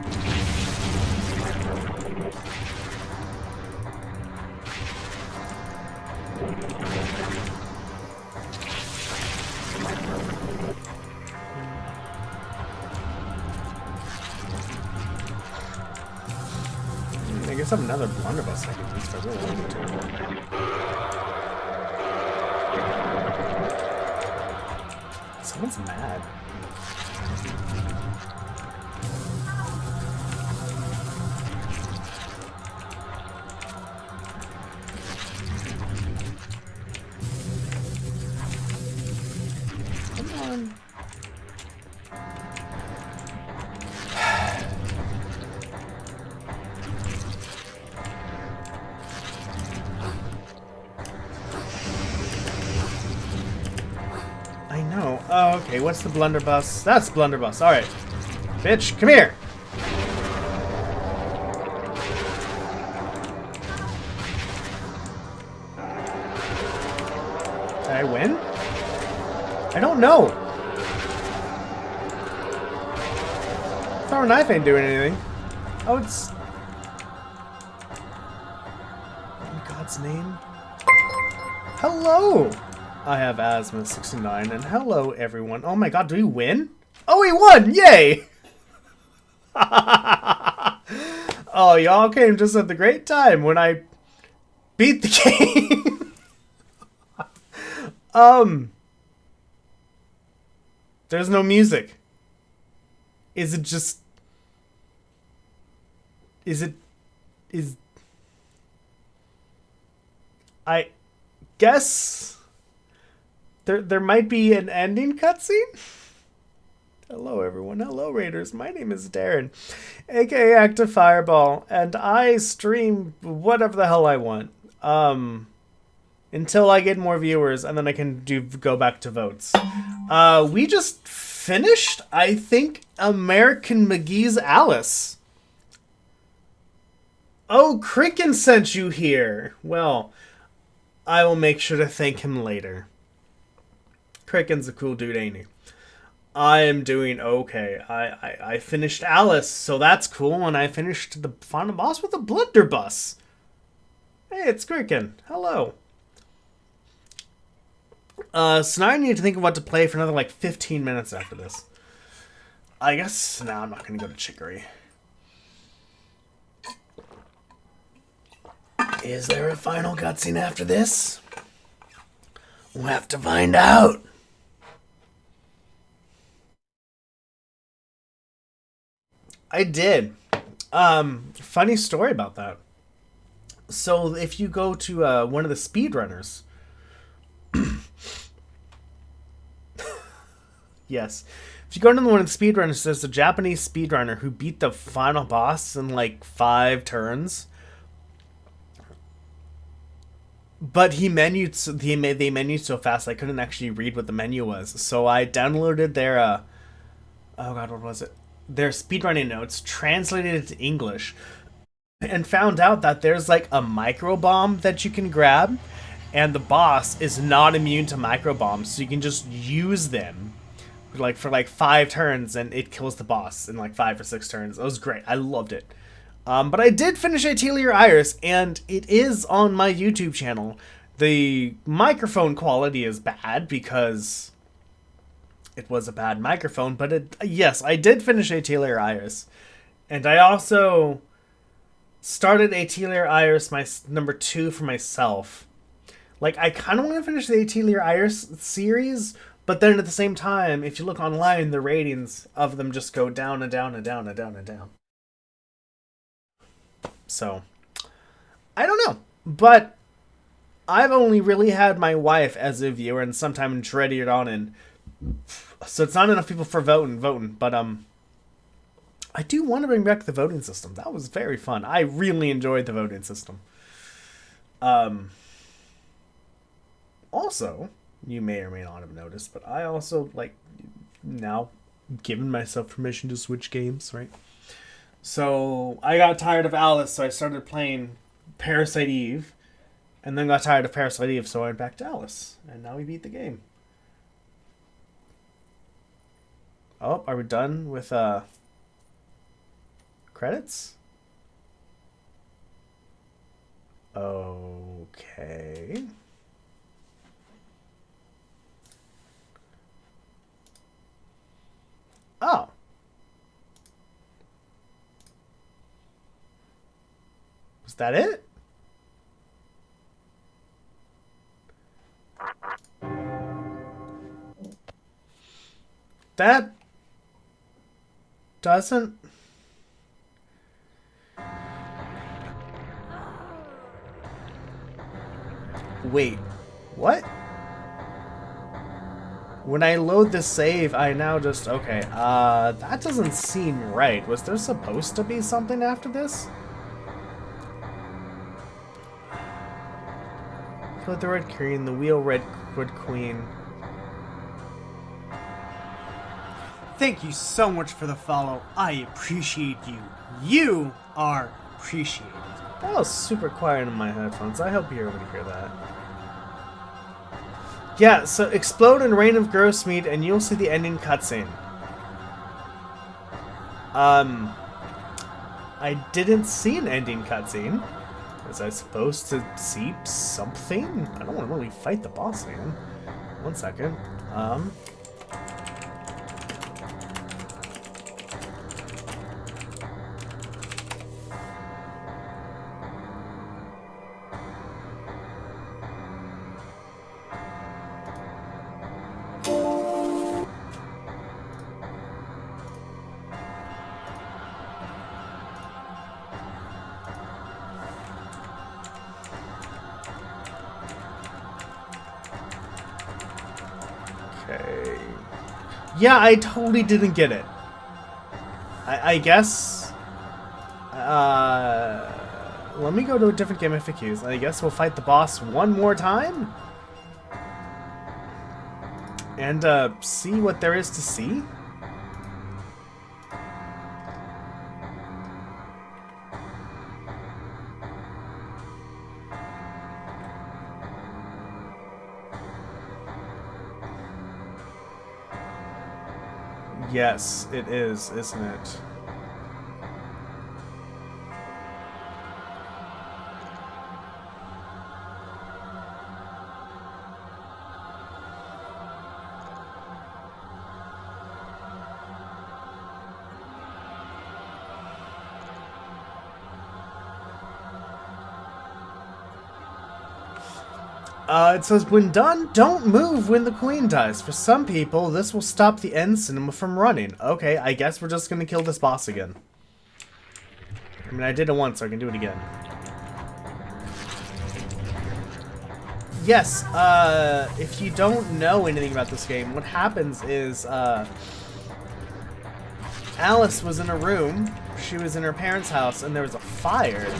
Speaker 1: I guess I have another blunderbuss I can use if I really wanted to. Someone's mad. Come on. I know. Oh, okay. What's the blunderbuss? That's blunderbuss. All right. Bitch, come here. Did I win? I don't know. Throw a knife ain't doing anything. Oh, it's... In God's name. Hello. I have asthma 69, and hello everyone. Oh my god, do we win? Oh, we won! Yay! Oh, y'all came just at the great time when I beat the game. There's no music. Is it just... I guess... There might be an ending cutscene? Hello everyone, hello Raiders, my name is Darren, aka Active Fireball, and I stream whatever the hell I want. Until I get more viewers, and then I can go back to votes. We just finished, I think, American McGee's Alice. Oh, Cricken sent you here. Well, I will make sure to thank him later. Cricken's a cool dude, ain't he? I am doing okay. I finished Alice, so that's cool, and I finished the final boss with a blunderbuss. Hey, it's Cricken. Hello. So now I need to think of what to play for another, like, 15 minutes after this. I guess, no, I'm not going to go to Chicory. Is there a final cutscene after this? We'll have to find out. I did. Funny story about that. So if you go to one of the speedrunners, yes, if you go to one of the speedrunners, there's a Japanese speedrunner who beat the final boss in like 5 turns. But they menued so fast I couldn't actually read what the menu was. So I downloaded their oh god, what was it? Their speedrunning notes, translated it to English, and found out that there's like a micro bomb that you can grab, and the boss is not immune to micro bombs, so you can just use them for like 5 turns and it kills the boss in like 5 or 6 turns. It was great. I loved it. But I did finish Atelier Iris, and it is on my YouTube channel. The microphone quality is bad because it was a bad microphone, but yes, I did finish Atelier Iris. And I also started Atelier Iris, my number 2 for myself. Like, I kind of want to finish the Atelier Iris series, but then at the same time, if you look online, the ratings of them just go down and down and down and down and down. So, I don't know, but I've only really had my wife as a viewer and sometime dreaded it on, and so it's not enough people for voting, but I do want to bring back the voting system. That was very fun. I really enjoyed the voting system. Also, you may or may not have noticed, but I also, like, now given myself permission to switch games, right? So I got tired of Alice, so I started playing Parasite Eve, and then got tired of Parasite Eve, so I went back to Alice, and now we beat the game. Oh, are we done with credits? Okay. Oh. Was that it? That doesn't... Wait, what? When I load the save, I now just... Okay, that doesn't seem right. Was there supposed to be something after this? Killed the Red Queen, the Wheel Red Queen.
Speaker 6: Thank you so much for the follow. I appreciate you. You are appreciated.
Speaker 1: That was super quiet in my headphones. I hope you're able to hear that. Yeah, so explode in Rain of Gross Meat and you'll see the ending cutscene. I didn't see an ending cutscene. Was I supposed to see something? I don't want to really fight the boss again. One second. Okay. Yeah, I totally didn't get it. I guess... let me go to a different game FAQs. I guess we'll fight the boss one more time? And, see what there is to see? Yes, it is, isn't it? It says, when done, don't move when the queen dies. For some people, this will stop the end cinema from running. Okay, I guess we're just gonna kill this boss again. I mean, I did it once, so I can do it again. Yes, if you don't know anything about this game, what happens is, Alice was in a room, she was in her parents' house, and there was a fire.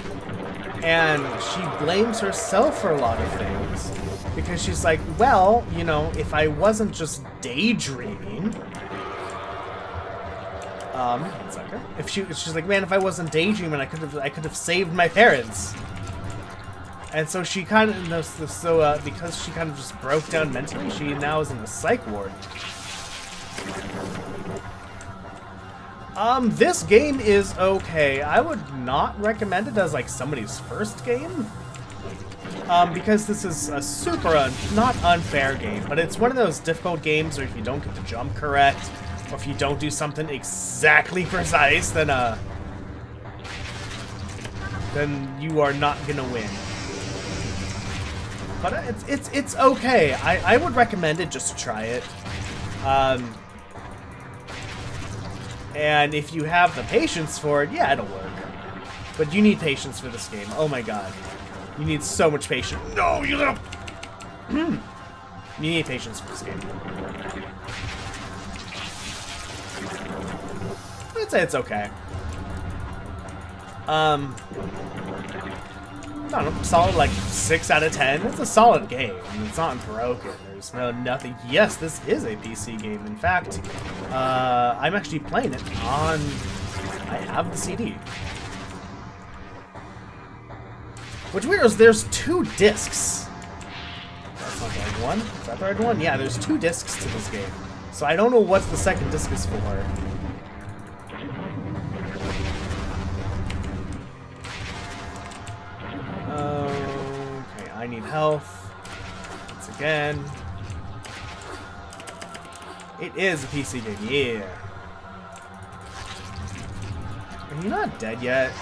Speaker 1: And she blames herself for a lot of things. Because she's like, well, you know, if I wasn't just daydreaming... one second. She's like, man, if I wasn't daydreaming, I could have saved my parents. And so she kind of, because she kind of just broke down mentally, she now is in the psych ward. This game is okay. I would not recommend it as, like, somebody's first game. Because this is a super not unfair game, but it's one of those difficult games where if you don't get the jump correct, or if you don't do something exactly precise, then you are not gonna win. But it's okay. I would recommend it just to try it. And if you have the patience for it, yeah, it'll work. But you need patience for this game. Oh my god. You need so much patience. No, you don't! You need patience for this game. I'd say it's okay. I don't know, solid like 6 out of 10. It's a solid game. I mean, it's not broken. There's nothing. Yes, this is a PC game. In fact, I'm actually playing it on I have the CD. Which weird is there's 2 discs. That's not the right one. Is that the right one? Yeah, there's 2 discs to this game. So I don't know what the second disc is for. Okay, I need health. Once again. It is a PC game, yeah. Are you not dead yet?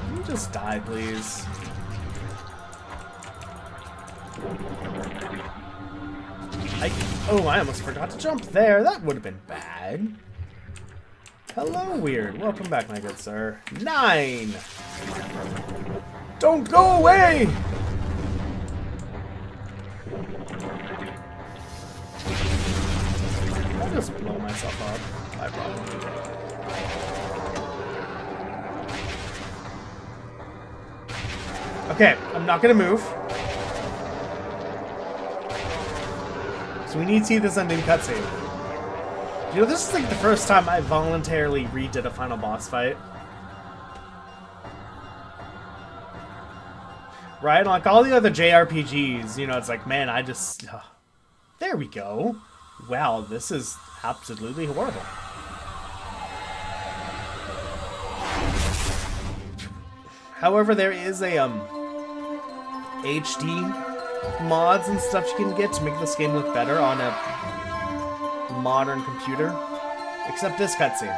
Speaker 1: Can you just die, please? Oh, I almost forgot to jump there. That would have been bad. Hello, Weird. Welcome back, my good sir. 9! Don't go away! I'll just blow myself up. I probably will. Okay, I'm not gonna move. So we need to see this ending cutscene. You know, this is like the first time I voluntarily redid a final boss fight. Right? Like all the other JRPGs, you know, it's like, man, I just... there we go. Wow, this is absolutely horrible. However, there is a HD mods and stuff you can get to make this game look better on a modern computer. Except this cutscene.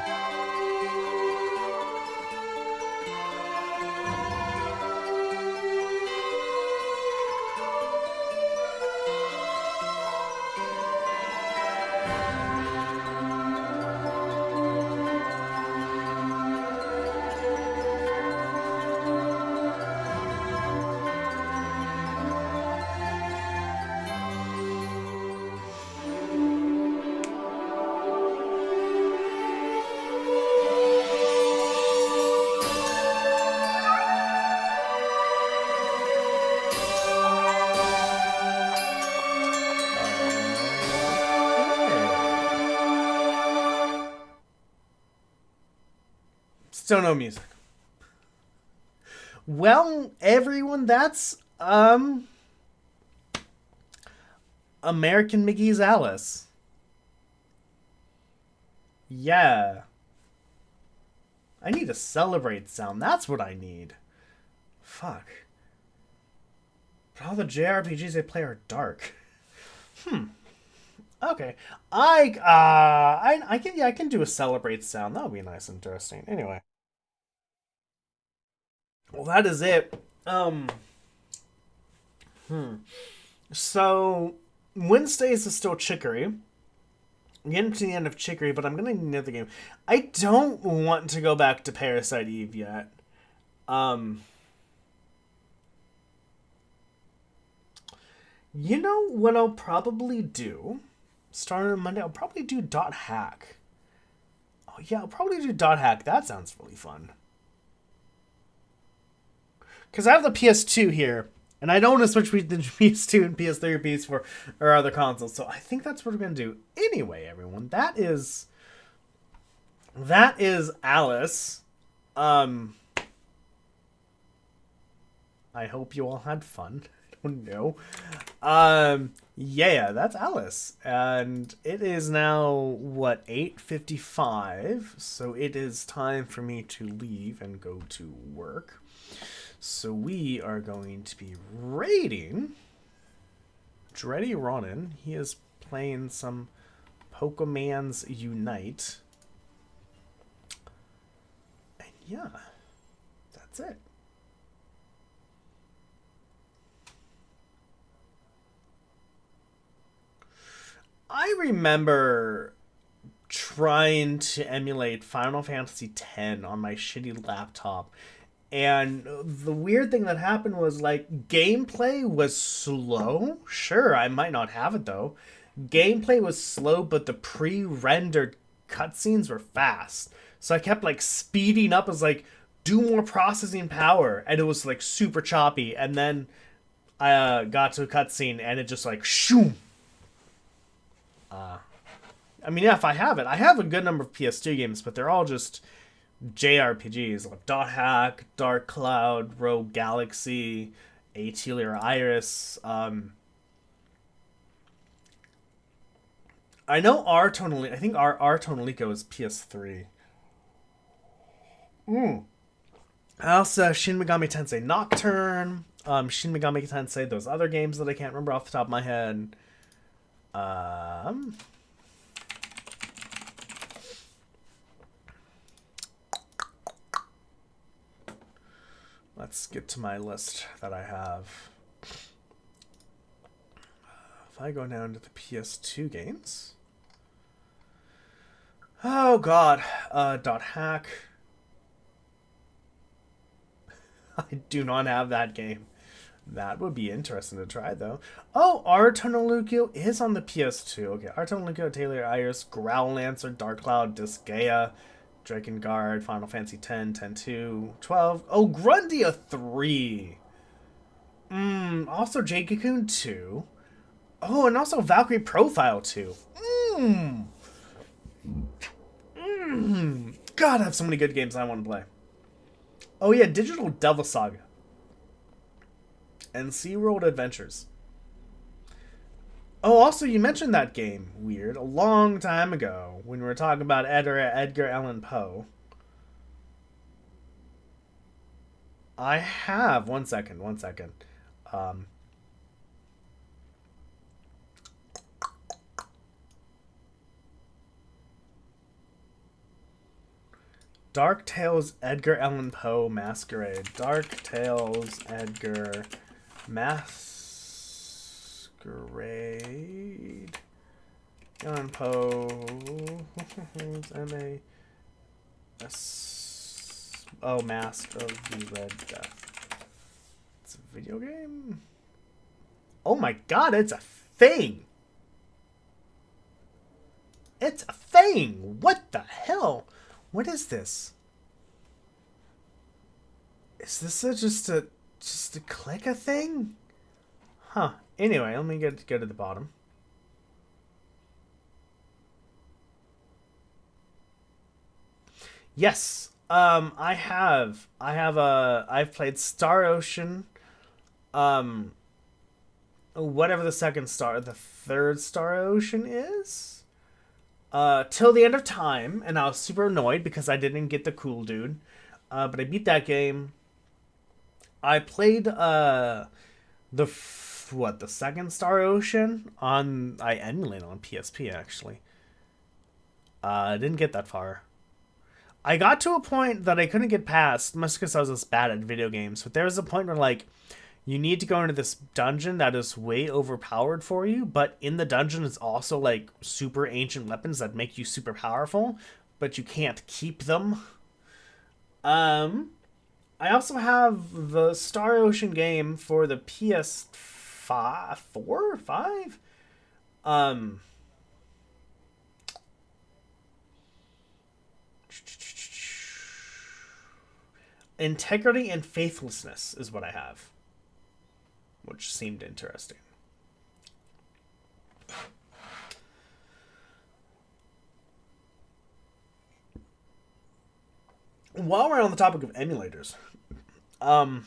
Speaker 1: Still no music. Well, everyone, that's, American McGee's Alice. Yeah. I need a celebrate sound. That's what I need. Fuck. But all the JRPGs they play are dark. Okay. I can do a celebrate sound. That would be nice and interesting. Anyway. Well, that is it. So, Wednesdays is still Chicory. I'm getting to the end of Chicory, but I'm gonna need another game. I don't want to go back to Parasite Eve yet. You know what I'll probably do? Starting on Monday, I'll probably do Dot Hack. Oh yeah, I'll probably do Dot Hack. That sounds really fun. Because I have the PS2 here, and I don't want to switch between the PS2 and PS3 or PS4 or other consoles, so I think that's what we're going to do. Anyway, everyone, that is Alice. I hope you all had fun. I don't know. Yeah, that's Alice. And it is now, what, 8:55, so it is time for me to leave and go to work. So we are going to be raiding Dreddy Ronin. He is playing some Pokemans Unite. And yeah, that's it. I remember trying to emulate Final Fantasy X on my shitty laptop. And the weird thing that happened was, like, gameplay was slow. Sure, I might not have it, though. Gameplay was slow, but the pre-rendered cutscenes were fast. So I kept, like, speeding up as, like, do more processing power. And it was, like, super choppy. And then I got to a cutscene, and it just, like, shoom. I mean, yeah, if I have it. I have a good number of PS2 games, but they're all just JRPGs, like Dot Hack, Dark Cloud, Rogue Galaxy, Atelier Iris. I know I think our Tonalico is PS3. I also have Shin Megami Tensei Nocturne, Shin Megami Tensei, those other games that I can't remember off the top of my head. Let's get to my list that I have. If I go down to the PS2 games. Oh god, Dot Hack. I do not have that game. That would be interesting to try, though. Oh, Artono Lucio is on the PS2. Okay, Artono Lucio, Taylor Iris, Growlancer, Dark Cloud, Disgaea, Drakengard, Final Fantasy X, 10-2, 12. Oh, Grundia 3. Also Jade Cocoon 2. Oh, and also Valkyrie Profile 2. God, I have so many good games I want to play. Oh yeah, Digital Devil Saga. And SeaWorld Adventures. Oh, also, you mentioned that game, Weird, a long time ago when we were talking about Edgar Allan Poe. I have... One second. Dark Tales Edgar Allan Poe Masquerade. Dark Tales Edgar Masquerade. Allan Poe. M-A-S. Oh, Mask of the Red Death. It's a video game? Oh my god, it's a thing! It's a thing! What the hell? What is this? Is this just a click a thing? Huh. Anyway, let me go to the bottom. Yes. I've played Star Ocean. Whatever the third Star Ocean is. Till the End of Time, and I was super annoyed because I didn't get the cool dude. But I beat that game. I played the second Star Ocean I emulated on PSP actually. I didn't get that far. I got to a point that I couldn't get past, must because I was just bad at video games. But there was a point where like you need to go into this dungeon that is way overpowered for you, but in the dungeon is also like super ancient weapons that make you super powerful, but you can't keep them. I also have the Star Ocean game for the PS5, 5. Integrity and Faithlessness is what I have, which seemed interesting. While we're on the topic of emulators, I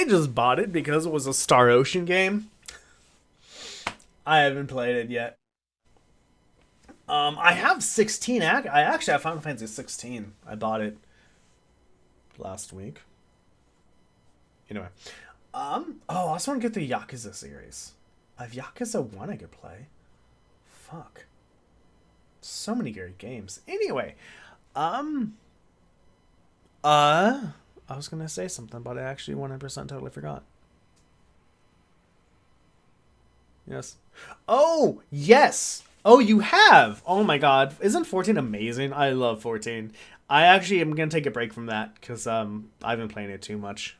Speaker 1: just bought it because it was a Star Ocean game. I haven't played it yet. I have 16. I actually have Final Fantasy 16. I bought it last week. Anyway, I also want to get the Yakuza series. I have Yakuza 1 I could play. Fuck. So many great games. Anyway, I was gonna say something, but I actually 100% totally forgot. Yes. Oh, yes! Oh, you have! Oh my god. Isn't 14 amazing? I love 14. I actually am gonna take a break from that, because I've been playing it too much.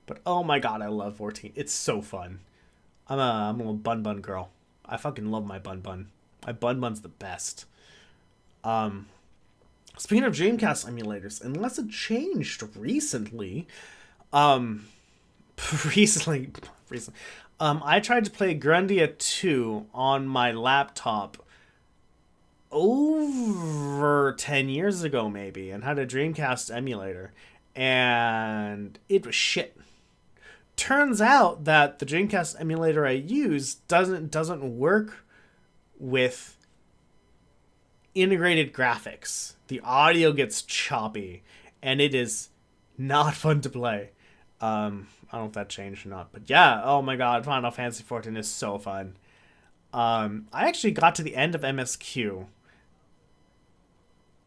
Speaker 1: But oh my god, I love 14. It's so fun. I'm a little Bun Bun girl. I fucking love my Bun Bun. My Bun Bun's the best. Speaking of Dreamcast emulators, unless it changed recently, recently, I tried to play Grandia 2 on my laptop over 10 years ago maybe, and had a Dreamcast emulator, and it was shit. Turns out that the Dreamcast emulator I use doesn't work with integrated graphics. The audio gets choppy, and it is not fun to play. I don't know if that changed or not, but yeah, oh my god, Final Fantasy XIV is so fun. I actually got to the end of MSQ,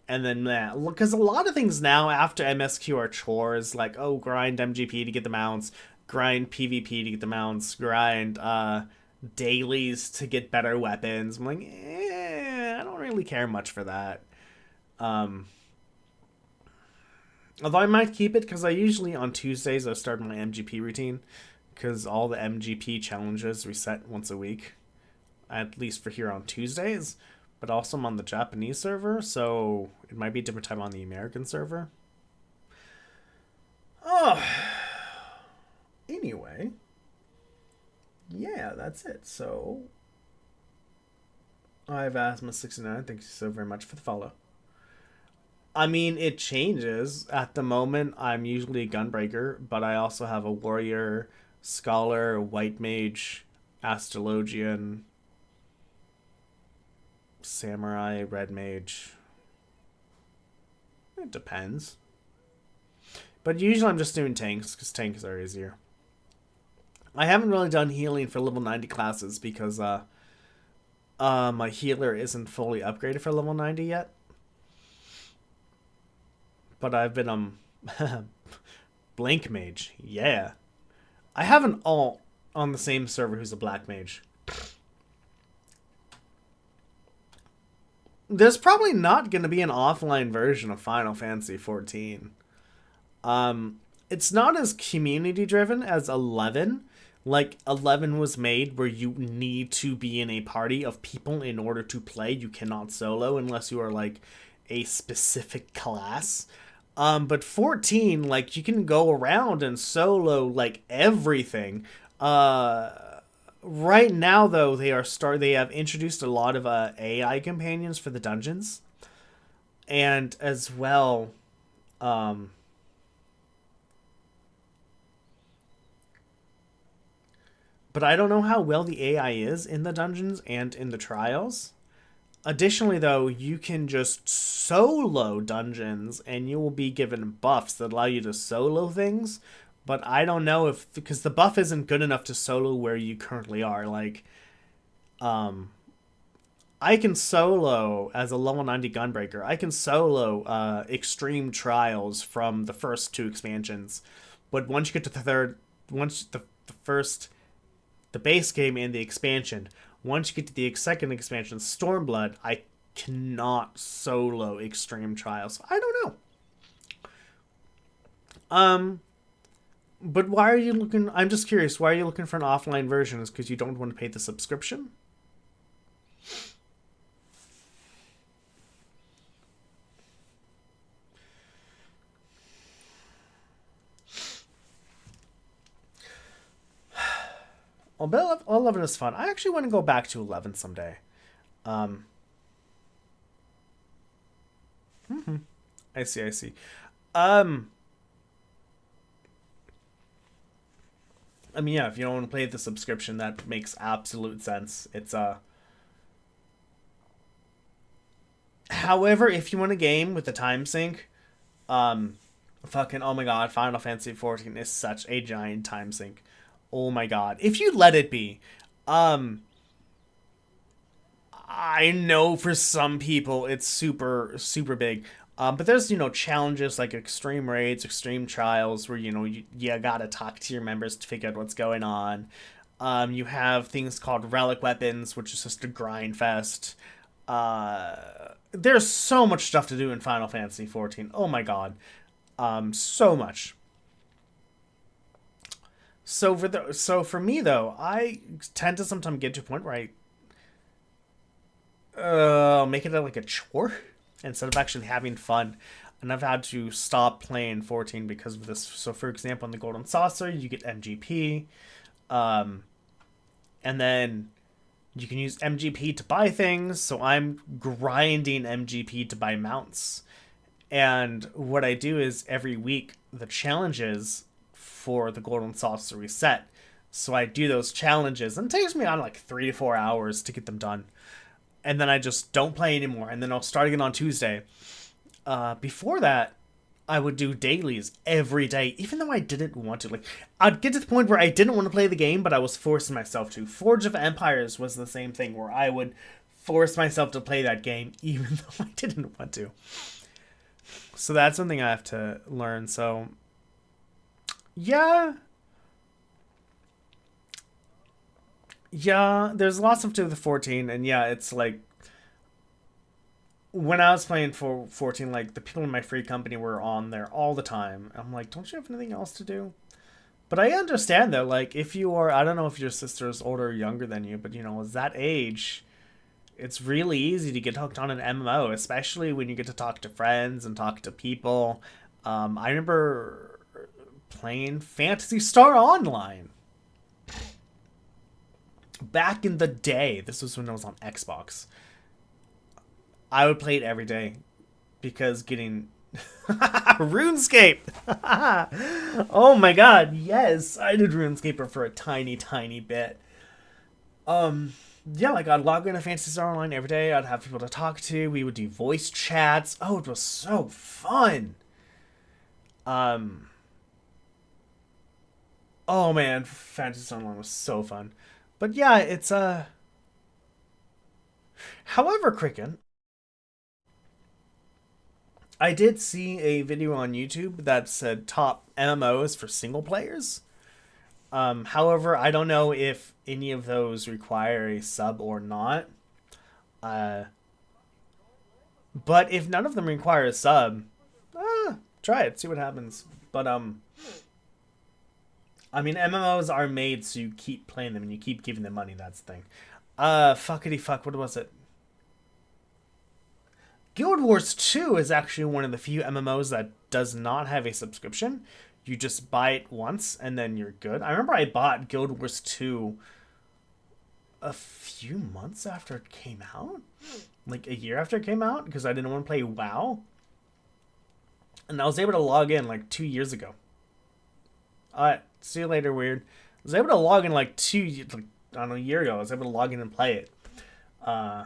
Speaker 1: and then, because a lot of things now after MSQ are chores, like, oh, grind MGP to get the mounts, grind PvP to get the mounts, grind dailies to get better weapons. I'm like, I don't really care much for that. Although I might keep it, because I usually on Tuesdays I start my MGP routine, because all the MGP challenges reset once a week, at least for here on Tuesdays. But also I'm on the Japanese server, so it might be a different time on the American server. Oh, anyway, yeah, that's it. So I've Asthma69, thank you so very much for the follow. I mean, it changes. At the moment, I'm usually a Gunbreaker, but I also have a Warrior, Scholar, White Mage, Astrologian, Samurai, Red Mage. It depends. But usually I'm just doing tanks, because tanks are easier. I haven't really done healing for level 90 classes, because my healer isn't fully upgraded for level 90 yet. But I've been Blink Mage, yeah. I have an alt on the same server who's a Black Mage. There's probably not going to be an offline version of Final Fantasy XIV. It's not as community driven as 11. Like, 11 was made where you need to be in a party of people in order to play. You cannot solo unless you are, like, a specific class. But 14, like, you can go around and solo, like, everything. Right now, though, they have introduced a lot of AI companions for the dungeons, and as well, but I don't know how well the AI is in the dungeons and in the trials. Additionally, though, you can just solo dungeons, and you will be given buffs that allow you to solo things. But I don't know because the buff isn't good enough to solo where you currently are. Like, I can solo as a level 90 Gunbreaker. I can solo Extreme Trials from the first 2 expansions. But once you get to the third, the base game and the expansion, once you get to the second expansion, Stormblood, I cannot solo Extreme Trials. I don't know. But why are you looking... I'm just curious, why are you looking for an offline version? Is because you don't want to pay the subscription? Well, 11 is fun. I actually want to go back to 11 someday. I see. I mean, yeah, if you don't want to pay the subscription, that makes absolute sense. It's however, if you want a game with a time sink, fucking, oh my god, Final Fantasy XIV is such a giant time sink. Oh my god. If you let it be. I know for some people it's super, super big. But there's, challenges like extreme raids, extreme trials where, you gotta talk to your members to figure out what's going on. You have things called relic weapons, which is just a grind fest. There's so much stuff to do in Final Fantasy XIV. Oh my god. So much. So for me, though, I tend to sometimes get to a point where I make it like a chore instead of actually having fun. and I've had to stop playing 14 because of this. So, for example, in the Golden Saucer, you get MGP, and then you can use MGP to buy things. So I'm grinding MGP to buy mounts. And what I do is every week, the challenges for the Golden Saucer reset. So I do those challenges, and it takes me on like 3 to 4 hours to get them done. And then I just don't play anymore, and then I'll start again on Tuesday. Before that, I would do dailies every day, even though I didn't want to. Like, I'd get to the point where I didn't want to play the game, but I was forcing myself to. Forge of Empires was the same thing, where I would force myself to play that game, even though I didn't want to. So that's something I have to learn. So, yeah. Yeah, there's lots of to the 14, and yeah, it's like, when I was playing for 14, like, the people in my free company were on there all the time. I'm like, don't you have anything else to do? But I understand, though, like, if you are, I don't know if your sister is older or younger than you, but, you know, as that age, it's really easy to get hooked on an MMO, especially when you get to talk to friends and talk to people. I remember playing Phantasy Star Online. Back in the day, this was when I was on Xbox. I would play it every day because getting RuneScape. Oh my god, yes, I did RuneScape for a tiny, tiny bit. Yeah, like I'd log into Phantasy Star Online every day. I'd have people to talk to. We would do voice chats. Oh, it was so fun. Oh man, Phantasy Star Online was so fun. But yeah, it's however, Cricken, I did see a video on YouTube that said top MMOs for single players. However, I don't know if any of those require a sub or not. But if none of them require a sub, try it, see what happens. But I mean, MMOs are made so you keep playing them and you keep giving them money. That's the thing. Fuckity fuck. What was it? Guild Wars 2 is actually one of the few MMOs that does not have a subscription. You just buy it once and then you're good. I remember I bought Guild Wars 2 a few months after it came out. Like a year after it came out because I didn't want to play WoW. And I was able to log in like 2 years ago. Alright, see you later, weird. I was able to log in like a year ago. I was able to log in and play it. Yeah.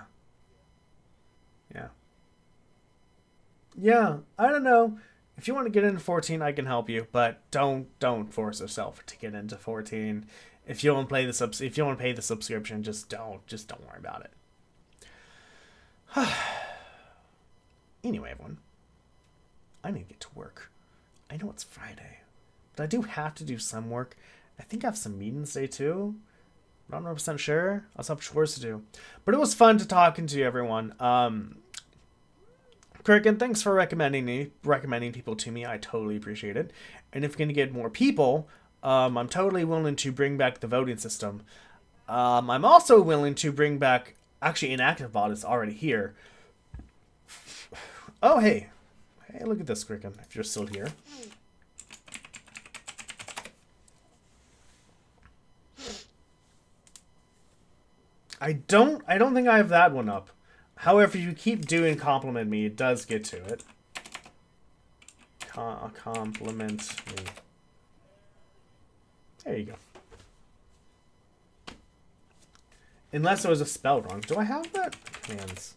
Speaker 1: Yeah, I don't know. If you want to get into 14, I can help you, but don't force yourself to get into 14. If you want to play if you want to pay the subscription, just don't worry about it. Anyway, everyone, I need to get to work. I know it's Friday, but I do have to do some work. I think I have some meetings today too. I'm not 100% sure. I also have chores to do, but it was fun to talking to everyone. Cricken, thanks for recommending people to me. I totally appreciate it. And if we're going to get more people, I'm totally willing to bring back the voting system. I'm also willing to bring back... Actually, Inactive Bot is already here. Oh, hey. Hey, look at this, Cricken, if you're still here. I don't think I have that one up. However, if you keep doing compliment me, it does get to it. Compliment me. There you go. Unless it was a spell wrong. Do I have that? Commands.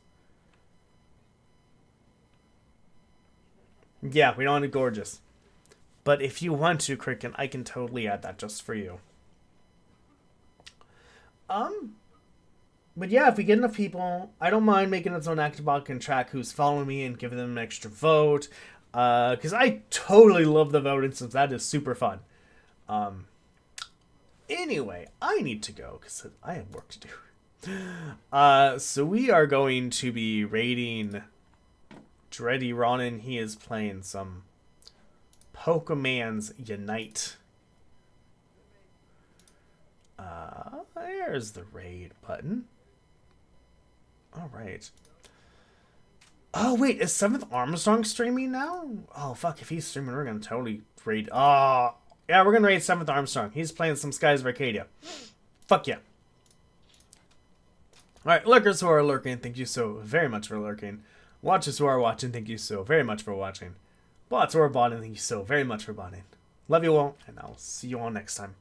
Speaker 1: Yeah, we don't want it gorgeous. But if you want to, Cricken, I can totally add that just for you. But yeah, if we get enough people, I don't mind making its own ActiveBot can track who's following me and giving them an extra vote. Because I totally love the voting since that is super fun. Anyway, I need to go because I have work to do. So we are going to be raiding Dreddy Ronin. He is playing some Pokemon's Unite. There's the raid button. Alright. Oh, wait, is 7th Armstrong streaming now? Oh, fuck, if he's streaming, we're gonna totally raid. Oh, yeah, we're gonna raid 7th Armstrong. He's playing some Skies of Arcadia. Fuck yeah. Alright, lurkers who are lurking, thank you so very much for lurking. Watchers who are watching, thank you so very much for watching. Bots who are botting, thank you so very much for botting. Love you all, and I'll see you all next time.